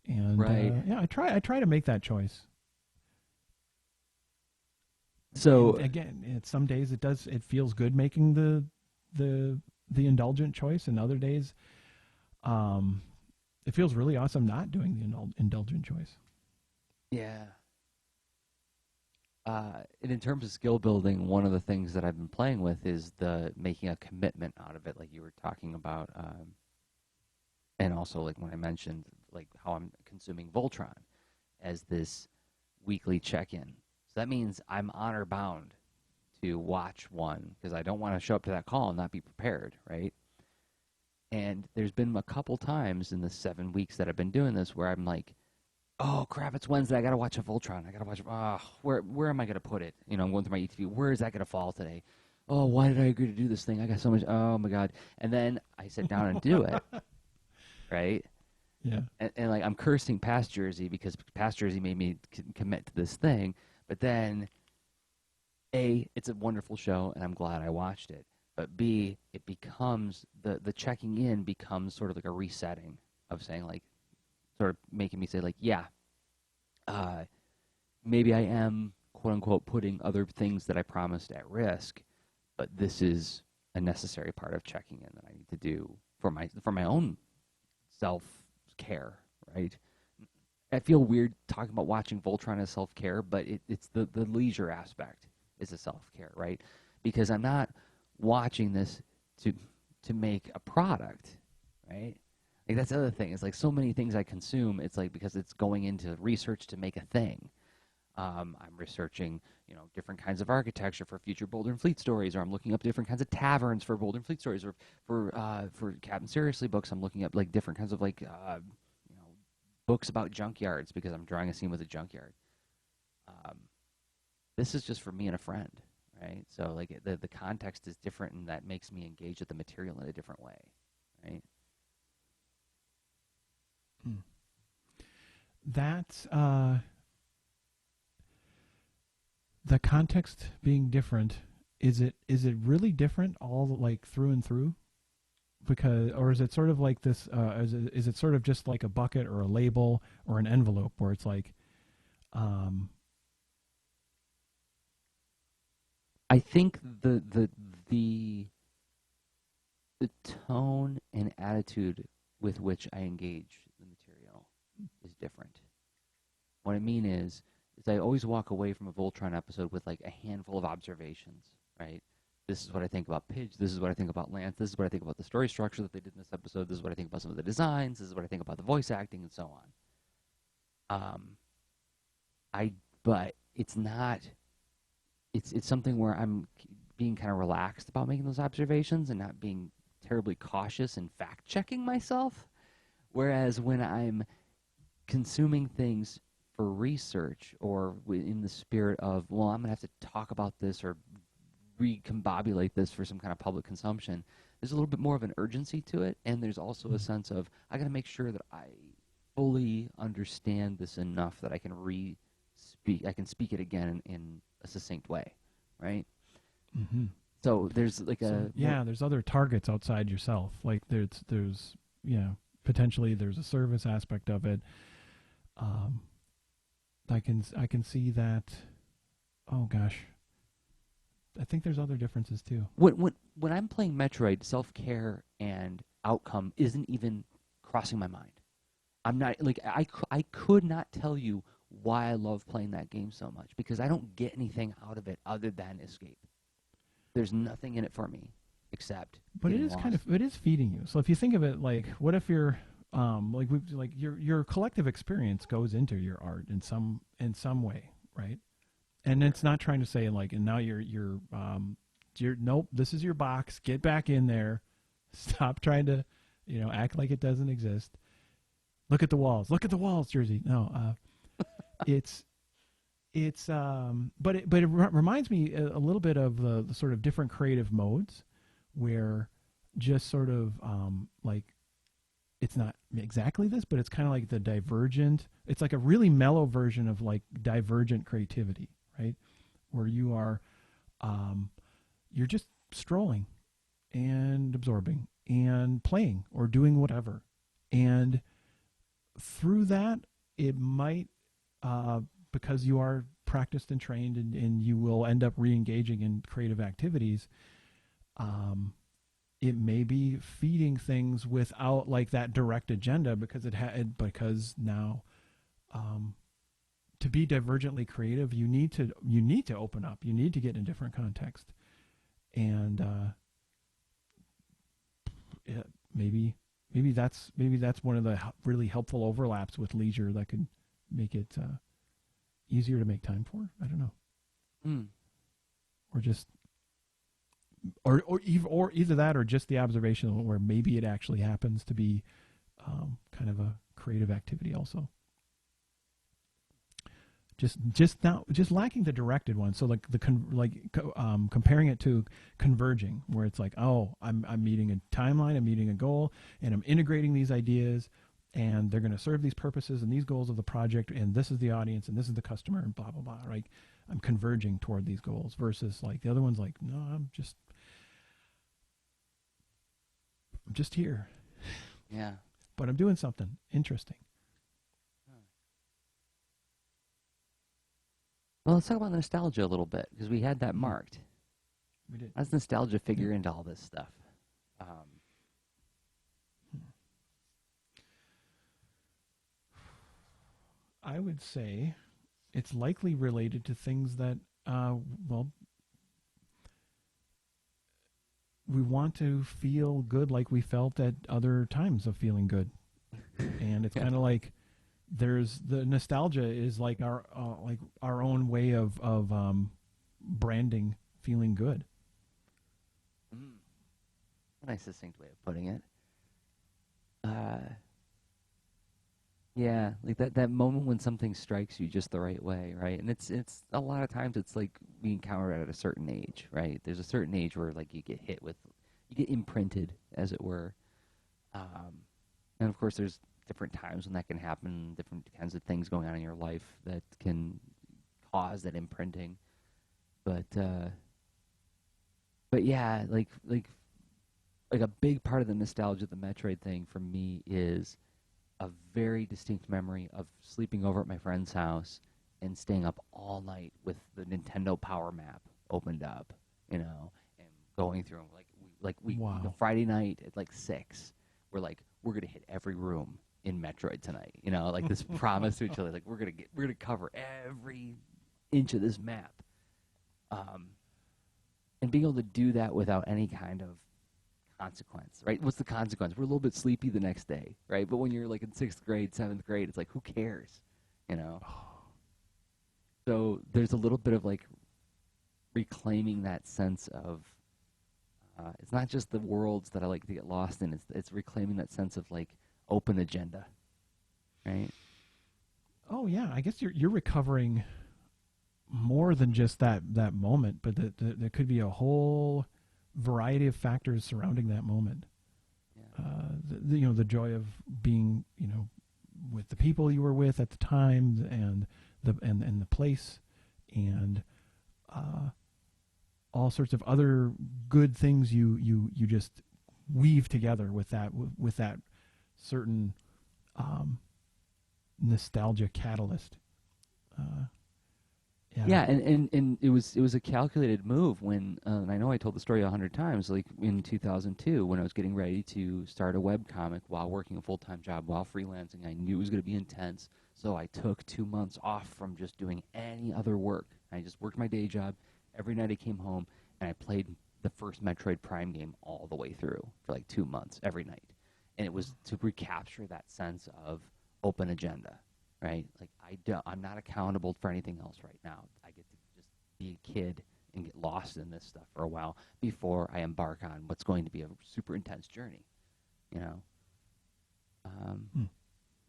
And Right. I try to make that choice. So and again, some days it feels good making the indulgent choice, and other days it feels really awesome not doing the indulgent choice. yeah. And in terms of skill building, one of the things that I've been playing with is the making a commitment out of it, like you were talking about, and also like when I mentioned like how I'm consuming Voltron as this weekly check-in. So that means I'm honor bound to watch one, because I don't want to show up to that call and not be prepared, right? And there's been a couple times in the 7 weeks that I've been doing this where I'm like, oh crap, it's Wednesday, I gotta watch a Voltron. I gotta watch where am I gonna put it? I'm going through my ETV. Where is that gonna fall today? Oh, why did I agree to do this thing? I got so much, oh my god. And then I sit down and do it. Right? Yeah. And like I'm cursing past Jersey because past Jersey made me commit to this thing. But then A, it's a wonderful show and I'm glad I watched it. But B, it becomes the checking in becomes sort of like a resetting of saying like, sort of making me say like, yeah, maybe I am quote unquote putting other things that I promised at risk, but this is a necessary part of checking in that I need to do for my own self-care, right? I feel weird talking about watching Voltron as self-care, but it's the leisure aspect is a self-care, right? Because I'm not watching this to make a product, right? Like that's the other thing. It's like so many things I consume. It's like because it's going into research to make a thing. I'm researching, different kinds of architecture for future Boulder and Fleet stories, or I'm looking up different kinds of taverns for Boulder and Fleet stories, or for Captain Seriously books, I'm looking up like different kinds of like books about junkyards because I'm drawing a scene with a junkyard. This is just for me and a friend, right? So like the context is different, and that makes me engage with the material in a different way, right? That's the context being different. Is it really different all like through and through? because, or is it sort of like this? Is it sort of just like a bucket or a label or an envelope where it's like, I think the tone and attitude with which I engage the material is different. What I mean is I always walk away from a Voltron episode with like a handful of observations, right? This is what I think about Pidge. This is what I think about Lance. This is what I think about the story structure that they did in this episode. This is what I think about some of the designs. This is what I think about the voice acting and so on. But it's not. It's something where I'm being kind of relaxed about making those observations and not being terribly cautious and fact checking myself. Whereas when I'm consuming things for research or in the spirit of, well, I'm going to have to talk about this or recombobulate this for some kind of public consumption, there's a little bit more of an urgency to it, and there's also a sense of, I got to make sure that I fully understand this enough that I can speak it again in a succinct way, right? mm-hmm. So there's like there's other targets outside yourself. Like there's potentially there's a service aspect of it. I can see that. Oh gosh, I think there's other differences too. When I'm playing Metroid, self-care and outcome isn't even crossing my mind. I'm not like I could not tell you why I love playing that game so much because I don't get anything out of it other than escape. There's nothing in it for me except. But it is lost. it is feeding you. So if you think of it like, what if you're your collective experience goes into your art in some way, right? And it's not trying to say like, and now you're nope, this is your box. Get back in there. Stop trying to, act like it doesn't exist. Look at the walls. Look at the walls, Jersey. No, but it reminds me a little bit of the sort of different creative modes, where just sort of like it's not exactly this, but it's kind of like the divergent. It's like a really mellow version of like divergent creativity, right? Where you are, you're just strolling and absorbing and playing or doing whatever, and through that, it might. Because you are practiced and trained and you will end up re-engaging in creative activities, it may be feeding things without like that direct agenda because because now to be divergently creative, you need to open up, you need to get in a different context, and maybe that's one of the really helpful overlaps with leisure that could make it easier to make time for. I don't know. Or just or either that or just the observation where maybe it actually happens to be kind of a creative activity also. Just lacking the directed one. So like comparing it to converging, where it's like, oh, I'm meeting a timeline, I'm meeting a goal, and I'm integrating these ideas, and they're going to serve these purposes and these goals of the project, and this is the audience, and this is the customer, and blah blah blah. Right? I'm converging toward these goals versus like the other one's like, no, I'm just here. Yeah. But I'm doing something interesting. Well, let's talk about nostalgia a little bit because we had that marked. We did. How does nostalgia figure into all this stuff? I would say it's likely related to things that, we want to feel good like we felt at other times of feeling good. And it's kind of like there's the nostalgia is like our own way of branding feeling good. Nice succinct way of putting it. Yeah, like that moment when something strikes you just the right way, right? And it's a lot of times it's like we encounter it at a certain age, right? There's a certain age where like you get imprinted, as it were. And of course there's different times when that can happen, different kinds of things going on in your life that can cause that imprinting. But yeah, like like a big part of the nostalgia of the Metroid thing for me is a very distinct memory of sleeping over at my friend's house and staying up all night with the Nintendo Power Map opened up, and going through 'em. Wow. The Friday night at like 6, we're gonna hit every room in Metroid tonight. Like this promise to each other, like we're gonna cover every inch of this map. And being able to do that without any kind of consequence, right? What's the consequence? We're a little bit sleepy the next day, right? But when you're like in 6th grade, 7th grade, it's like, who cares, So there's a little bit of like reclaiming that sense of, it's not just the worlds that I like to get lost in. It's reclaiming that sense of like open agenda, right? Oh yeah, I guess you're recovering more than just that moment, but there could be a whole variety of factors surrounding that moment. Yeah. The joy of being with the people you were with at the time, and the place, and all sorts of other good things you just weave together with that certain nostalgia catalyst. Yeah, and it was a calculated move when, and I know I told the story 100 times, like in 2002 when I was getting ready to start a webcomic while working a full-time job, while freelancing. I knew it was going to be intense, so I took 2 months off from just doing any other work. I just worked my day job. Every night I came home, and I played the first Metroid Prime game all the way through for like 2 months every night. And it was to recapture that sense of open agenda. Right? Like I'm not accountable for anything else right now. I get to just be a kid and get lost in this stuff for a while before I embark on what's going to be a super intense journey.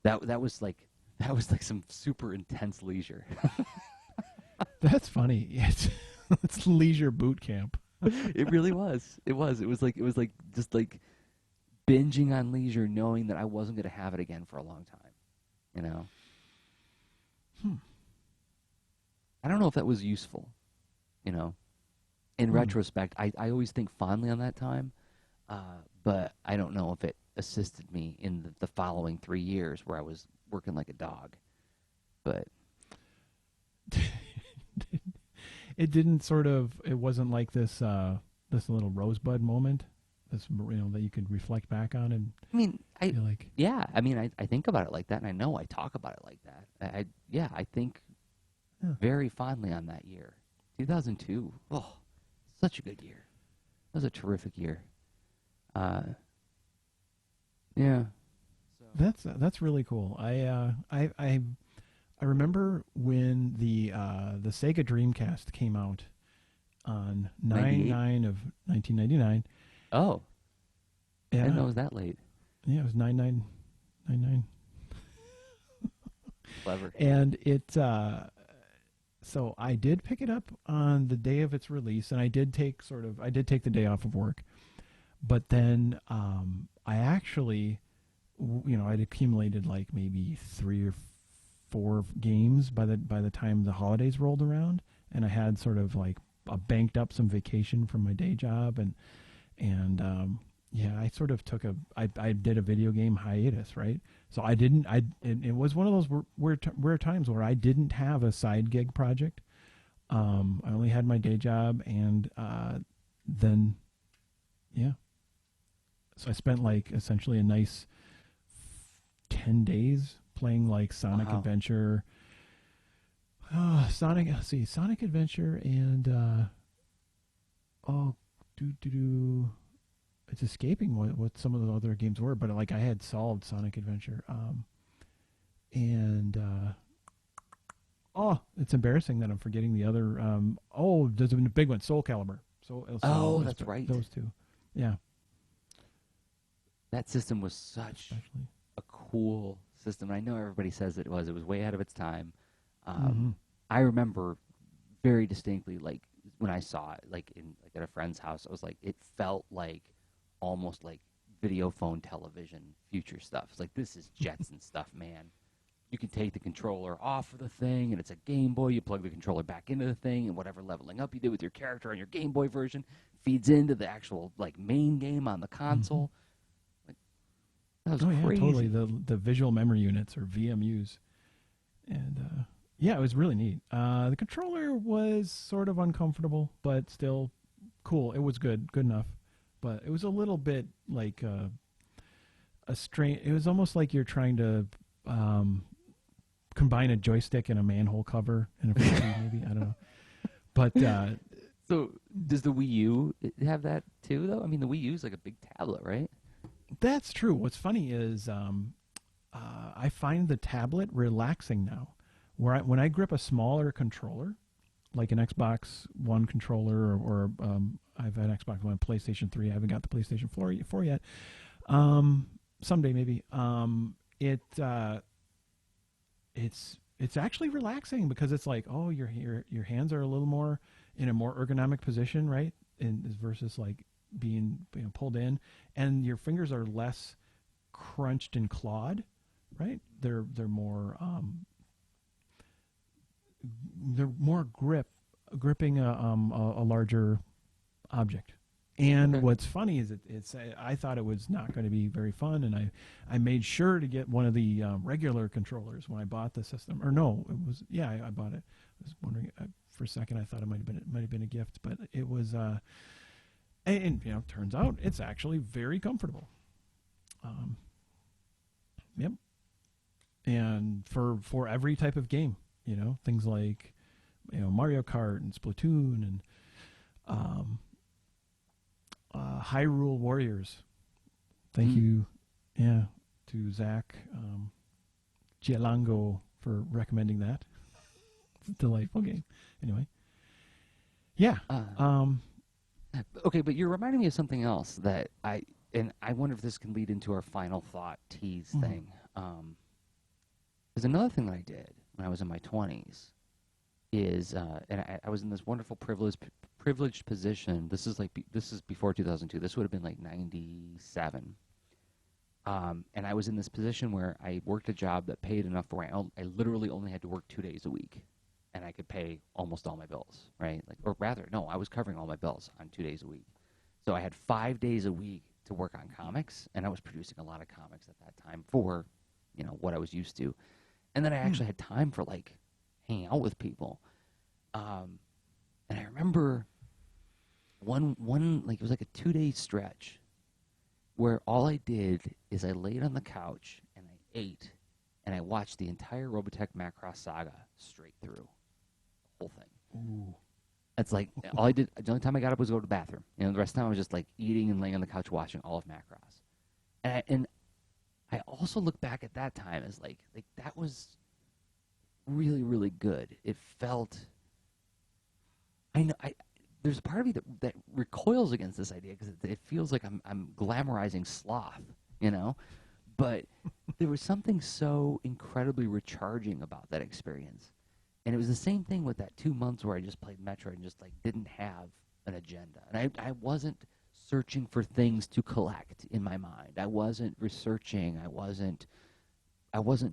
That was like some super intense leisure. That's funny. It's leisure boot camp. It really was. It was like just like binging on leisure, knowing that I wasn't going to have it again for a long time. I don't know if that was useful, In retrospect, I always think fondly on that time, but I don't know if it assisted me in the following 3 years where I was working like a dog. But it wasn't like this little rosebud moment, that you could reflect back on and feel like. Yeah, I think about it like that, and I know I talk about it like that. I think very fondly on that year, 2002. Oh, such a good year. That was a terrific year. Yeah. That's really cool. I remember when the Sega Dreamcast came out on 9/9 of 1999. Oh, yeah. I didn't know it was that late. Yeah, it was 9/9/99. Clever. And it so I did pick it up on the day of its release, and I did take the day off of work. But then I actually, I'd accumulated like maybe 3 or 4 games by the time the holidays rolled around, and I had sort of like banked up some vacation from my day job, and I sort of I did a video game hiatus, right? So it was one of those rare times where I didn't have a side gig project. I only had my day job, and then, yeah. So I spent like essentially a nice 10 days playing like Sonic Adventure. Sonic Adventure and it's escaping what some of the other games were, but like I had solved Sonic Adventure. It's embarrassing that I'm forgetting the other. There's a big one, Soul Calibur. That's right. Those two, yeah. That system was such a cool system. I know everybody says it was way ahead of its time. I remember very distinctly, like when I saw it, like at a friend's house, I was like, it felt like almost like video phone television future stuff. It's like, this is Jetson stuff, man. you can take the controller off of the thing, and it's a Game Boy. You plug the controller back into the thing, and whatever leveling up you did with your character on your Game Boy version feeds into the actual like main game on the console. Like, that was Yeah, crazy. totally. The visual memory units or VMUs, and yeah, it was really neat. The controller was sort of uncomfortable, but still cool. It was good enough. But it was a little bit like a strain. It was almost like you're trying to combine a joystick and a manhole cover in a frisbee, maybe. I don't know. But So does the Wii U have that too, though? I mean, the Wii U is like a big tablet, right? that's true. What's funny is I find the tablet relaxing now. When I grip a smaller controller, like an Xbox One controller, or I've had Xbox One, PlayStation 3. I haven't got the PlayStation 4 yet. Someday maybe. It's actually relaxing because it's like, oh, your hands are a little more in a more ergonomic position, right? Versus like being pulled in, and your fingers are less crunched and clawed, right? They're more gripping a larger object. And Okay. what's funny is I thought it was not going to be very fun, and I made sure to get one of the regular controllers when I bought the system. Or no, it was I bought it. I was wondering for a second. I thought it might have been a gift, but it was. And turns out it's actually very comfortable. Yep. And for every type of game, things like Mario Kart and Splatoon and Hyrule Warriors. Thank you, to Zach Gialango for recommending that. It's a delightful game. Anyway, yeah. Okay, but you're reminding me of something else that I wonder if this can lead into our final thought tease thing. There's another thing that I did when I was in my 20s is, and I was in this wonderful privileged position. This is before 2002. This would have been like 97. And I was in this position where I worked a job that paid enough where I literally only had to work 2 days a week, and I could pay almost all my bills, right? Like, or rather, no, I was covering all my bills on 2 days a week. So I had 5 days a week to work on comics, and I was producing a lot of comics at that time for, what I was used to. And then I actually had time for like hanging out with people. And I remember one like it was like a 2-day stretch where all I did is I laid on the couch and I ate and I watched the entire Robotech Macross saga straight through, the whole thing. Ooh. It's like all I did. The only time I got up was to go to the bathroom. The rest of the time I was just like eating and laying on the couch watching all of Macross. And I also look back at that time as like that was really, really good. It felt. There's a part of me that recoils against this idea because it feels like I'm glamorizing sloth, but there was something so incredibly recharging about that experience. And it was the same thing with that 2 months where I just played Metroid and just like didn't have an agenda. And I wasn't searching for things to collect in my mind. I wasn't researching. I wasn't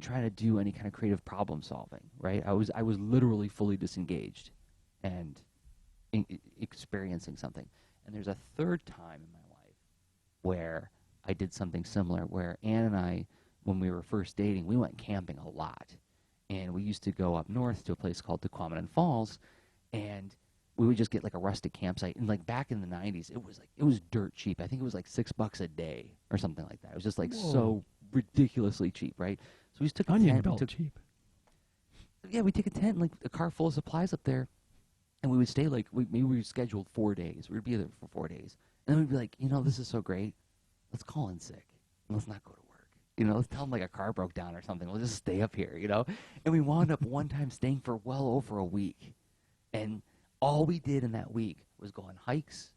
trying to do any kind of creative problem solving, right? I was literally fully disengaged and experiencing something. And there's a third time in my life where I did something similar, where Ann and I, when we were first dating, we went camping a lot. And we used to go up north to a place called Tequamanon Falls, and we would just get like a rustic campsite. And like back in the 90s, it was dirt cheap. I think it was like $6 a day or something like that. It was just like so ridiculously cheap, right? So we just took a Onion tent. belt cheap. Yeah, we took a tent, like a car full of supplies up there, and we would stay like maybe we scheduled 4 days. We'd be there for 4 days, and then we'd be like, this is so great. Let's call in sick and let's not go to work. Let's tell them like a car broke down or something. We'll just stay up here, And we wound up one time staying for well over a week. And all we did in that week was go on hikes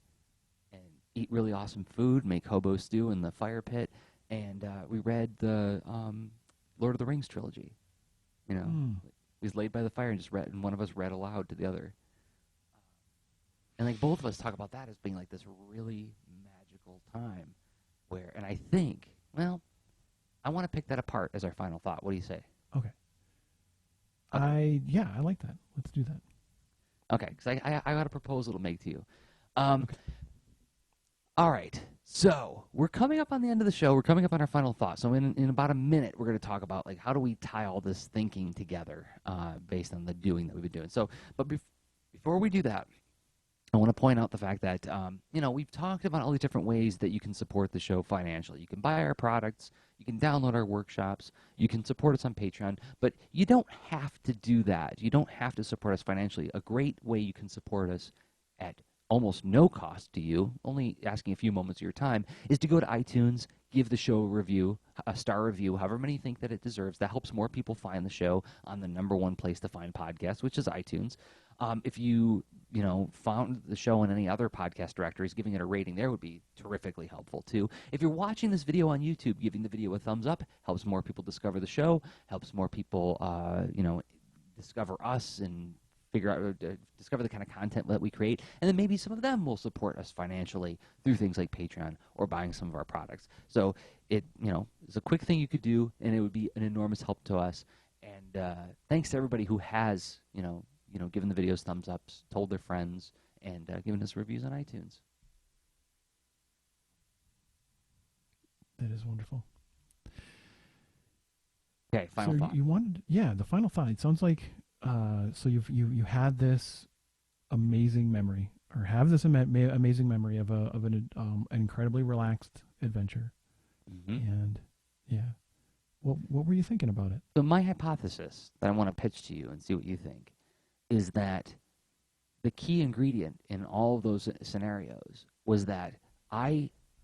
and eat really awesome food, make hobo stew in the fire pit, and we read the Lord of the Rings trilogy. We was laid by the fire and just read, and one of us read aloud to the other. And like both of us talk about that as being like this really magical time where, and I think, well, I want to pick that apart as our final thought. What do you say? Okay. I like that. Let's do that. Okay, because I got a proposal to make to you. Um, Okay. All right, so we're coming up on the end of the show. We're coming up on our final thoughts. So in about a minute, we're going to talk about like how do we tie all this thinking together based on the doing that we've been doing. So, but before we do that, I want to point out the fact that we've talked about all these different ways that you can support the show financially. You can buy our products, you can download our workshops, you can support us on Patreon, but you don't have to do that. You don't have to support us financially. A great way you can support us at almost no cost to you, only asking a few moments of your time, is to go to iTunes, give the show a review, a star review, however many you think that it deserves. That helps more people find the show on the #1 place to find podcasts, which is iTunes. If you found the show in any other podcast directories, giving it a rating there would be terrifically helpful too. If you're watching this video on YouTube, giving the video a thumbs up helps more people discover the show, helps more people discover us and discover the kind of content that we create, and then maybe some of them will support us financially through things like Patreon or buying some of our products. So it's a quick thing you could do, and it would be an enormous help to us. And thanks to everybody who has given the videos thumbs ups, told their friends, and given us reviews on iTunes. That is wonderful. Okay, final thought. You wanted, the final thought. It sounds like so you had this amazing memory, or have this amazing memory of an incredibly relaxed adventure, and what were you thinking about it? So my hypothesis that I want to pitch to you and see what you think is that the key ingredient in all of those scenarios was that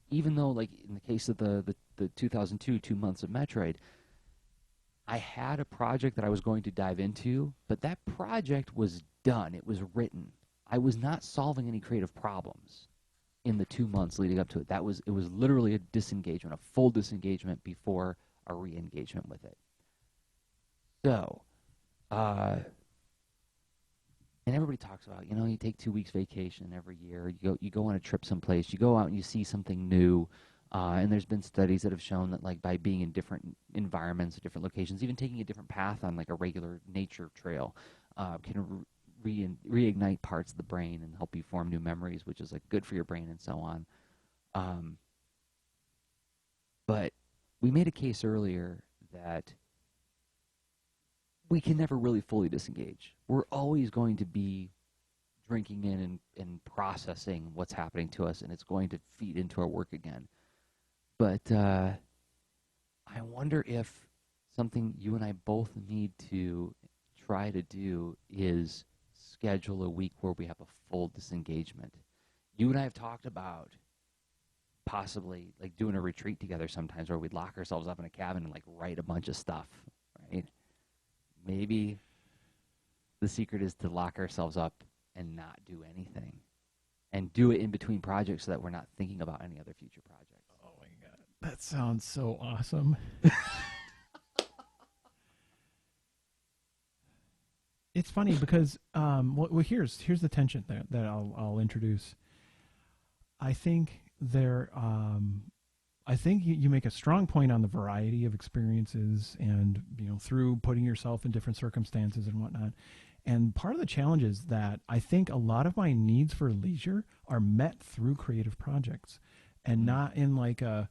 even though like in the case of the 2002 2 months of Metroid, I had a project that I was going to dive into, but that project was done. It was written. I was not solving any creative problems in the 2 months leading up to it. It was literally a disengagement, a full disengagement before a re-engagement with it. So, and everybody talks about, you take 2 weeks vacation every year. You go on a trip someplace. You go out and you see something new. And there's been studies that have shown that, like, by being in different environments, different locations, even taking a different path on like a regular nature trail, can reignite parts of the brain and help you form new memories, which is like good for your brain and so on. But we made a case earlier that we can never really fully disengage. We're always going to be drinking in and processing what's happening to us, and it's going to feed into our work again. But I wonder if something you and I both need to try to do is schedule a week where we have a full disengagement. You and I have talked about possibly like doing a retreat together sometimes where we'd lock ourselves up in a cabin and like write a bunch of stuff, right? Maybe the secret is to lock ourselves up and not do anything and do it in between projects so that we're not thinking about any other future projects. Oh my God. That sounds so awesome. It's funny because here's the tension that I'll introduce. I think you make a strong point on the variety of experiences and through putting yourself in different circumstances and whatnot. And part of the challenge is that I think a lot of my needs for leisure are met through creative projects, and not in like a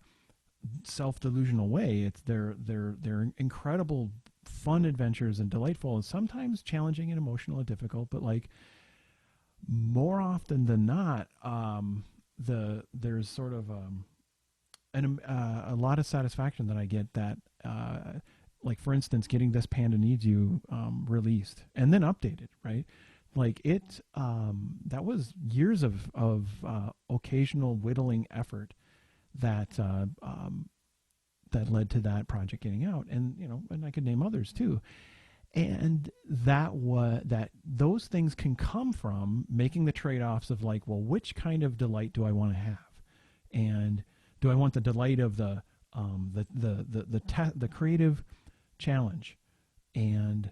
self-delusional way. It's they're incredible, fun adventures and delightful, and sometimes challenging and emotional and difficult. But like more often than not, there's sort of a lot of satisfaction that I get that. Like, for instance, getting This Panda Needs You released and then updated, right? Like it, that was years of occasional whittling effort that that led to that project getting out, and and I could name others too. And that those things can come from making the trade-offs of like, well, which kind of delight do I want to have, and do I want the delight of the creative challenge and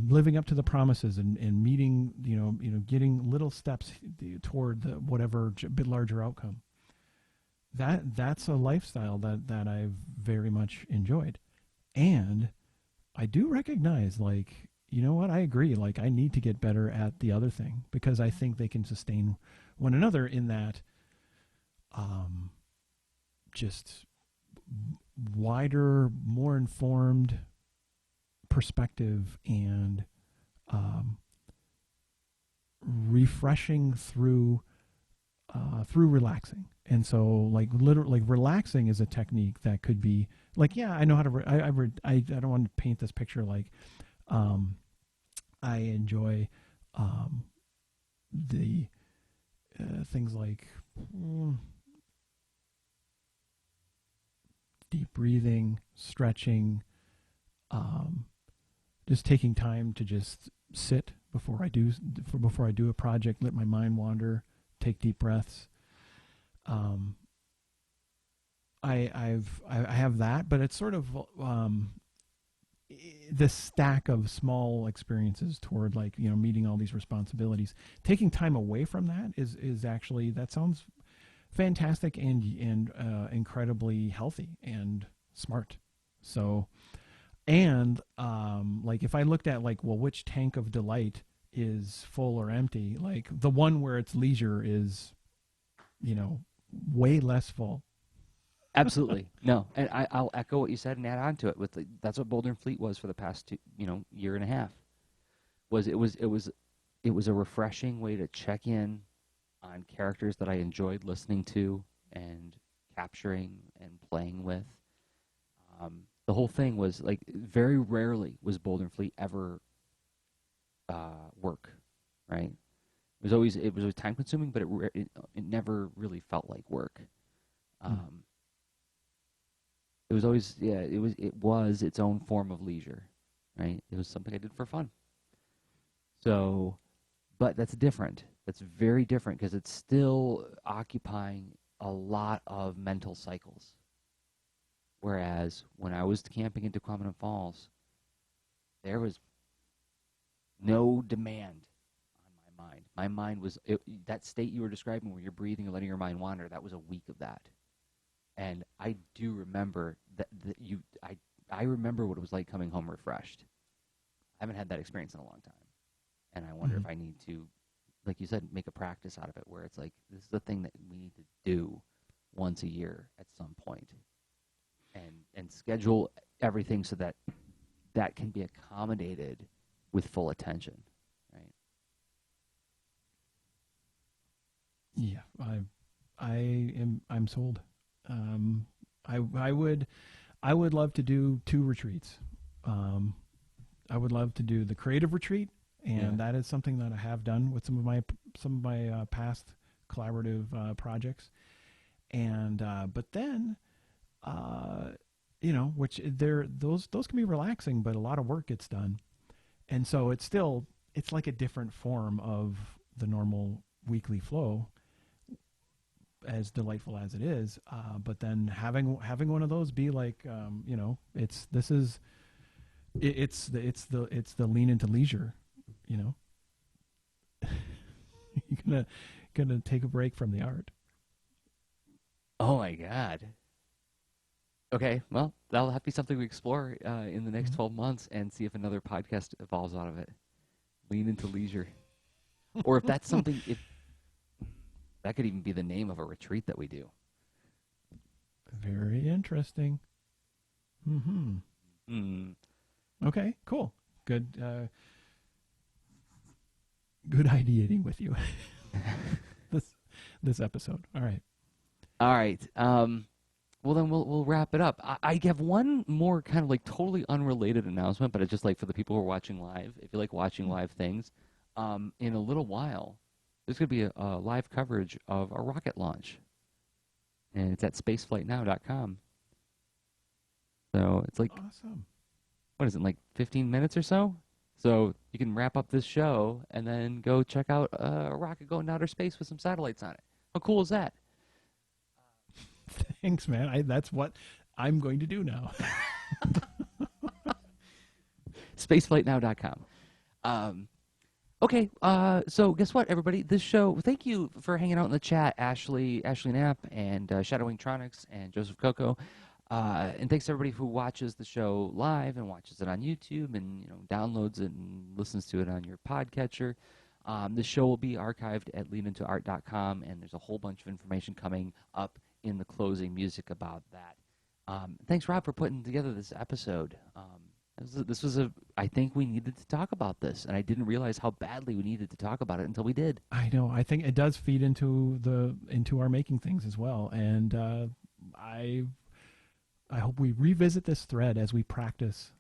living up to the promises and meeting getting little steps toward the whatever bit larger outcome. That's a lifestyle that I've very much enjoyed, and I do recognize, like, you know what? I agree. Like, I need to get better at the other thing because I think they can sustain one another in that just wider, more informed perspective and refreshing through relaxing. And so, like, literally, like, relaxing is a technique that could be like, yeah, I know how to. I don't want to paint this picture like I enjoy the things like deep breathing, stretching, just taking time to just sit before I do a project, let my mind wander, take deep breaths. I have that, but it's sort of this stack of small experiences toward, like, you know, meeting all these responsibilities. Taking time away from that is actually, that sounds fantastic and incredibly healthy and smart. So, and like, if I looked at, like, well, which tank of delight is full or empty, like the one where it's leisure is, you know, way less full. Absolutely. No, and I'll echo what you said and add on to it. That's what Boulder and Fleet was for the past year and a half. It was a refreshing way to check in on characters that I enjoyed listening to and capturing and playing with. The whole thing was like, very rarely was Boulder and Fleet ever work, right? It was always time consuming, but it never really felt like work. It was always, it was its own form of leisure, right? It was something I did for fun. So, but that's different. That's very different because it's still occupying a lot of mental cycles. Whereas when I was camping in Tequamatum Falls, there was no demand on my mind. My mind was, that state you were describing where you're breathing and letting your mind wander, that was a week of that. And I do remember I remember what it was like coming home refreshed. I haven't had that experience in a long time. And I wonder if I need to, like you said, make a practice out of it where it's like, this is the thing that we need to do once a year at some point. And schedule everything so that that can be accommodated with full attention, right? Yeah, I'm sold. I would love to do 2 retreats. I would love to do the creative retreat, and that is something that I have done with some of my past collaborative projects. And but then, which those can be relaxing, but a lot of work gets done, and so it's like a different form of the normal weekly flow, as delightful as it is. But then having one of those be like, it's the lean into leisure, you're gonna take a break from the art. Oh my God. Okay, well, that'll have to be something we explore in the next 12 months and see if another podcast evolves out of it. Lean into leisure. Or if that's something, if that could even be the name of a retreat that we do. Very interesting. Okay, cool. Good ideating with you. this episode. All right. All right. Well, then we'll wrap it up. I have one more kind of like totally unrelated announcement, but it's just like for the people who are watching live. If you like watching live things, in a little while, there's going to be a live coverage of a rocket launch, and it's at spaceflightnow.com. So it's like, awesome. What is it, like 15 minutes or so? So you can wrap up this show and then go check out a rocket going to outer space with some satellites on it. How cool is that? Thanks, man. That's what I'm going to do now. Spaceflightnow.com. Okay, so guess what, everybody? This show, thank you for hanging out in the chat, Ashley Knapp, and Shadowwing Tronics, and Joseph Coco. And thanks to everybody who watches the show live and watches it on YouTube and downloads it and listens to it on your podcatcher. The show will be archived at leanintoart.com, and there's a whole bunch of information coming up in the closing music about that. Thanks, Rob, for putting together this episode. I think we needed to talk about this, and I didn't realize how badly we needed to talk about it until we did. I know. I think it does feed into our making things as well, and I hope we revisit this thread as we practice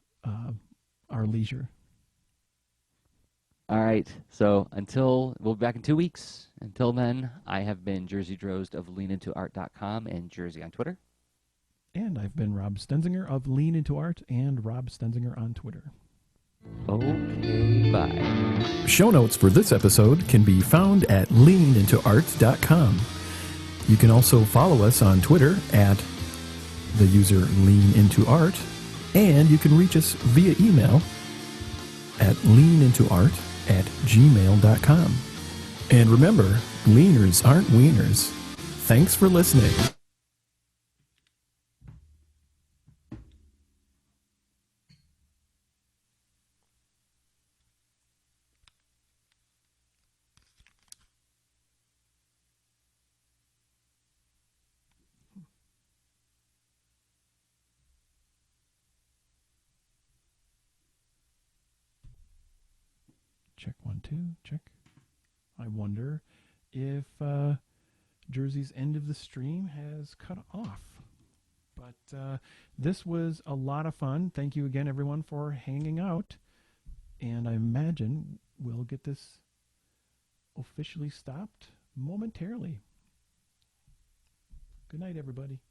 our leisure. All right. So we'll be back in 2 weeks. Until then, I have been Jersey Drozd of leanintoart.com and Jersey on Twitter. And I've been Rob Stenzinger of Lean Into Art and Rob Stenzinger on Twitter. Okay, bye. Show notes for this episode can be found at leanintoart.com. You can also follow us on Twitter at the user leanintoart, and you can reach us via email at leanintoart@gmail.com. And remember, leaners aren't wieners. Thanks for listening. Check 1, 2, check. I wonder if Jersey's end of the stream has cut off. But this was a lot of fun. Thank you again, everyone, for hanging out. And I imagine we'll get this officially stopped momentarily. Good night, everybody.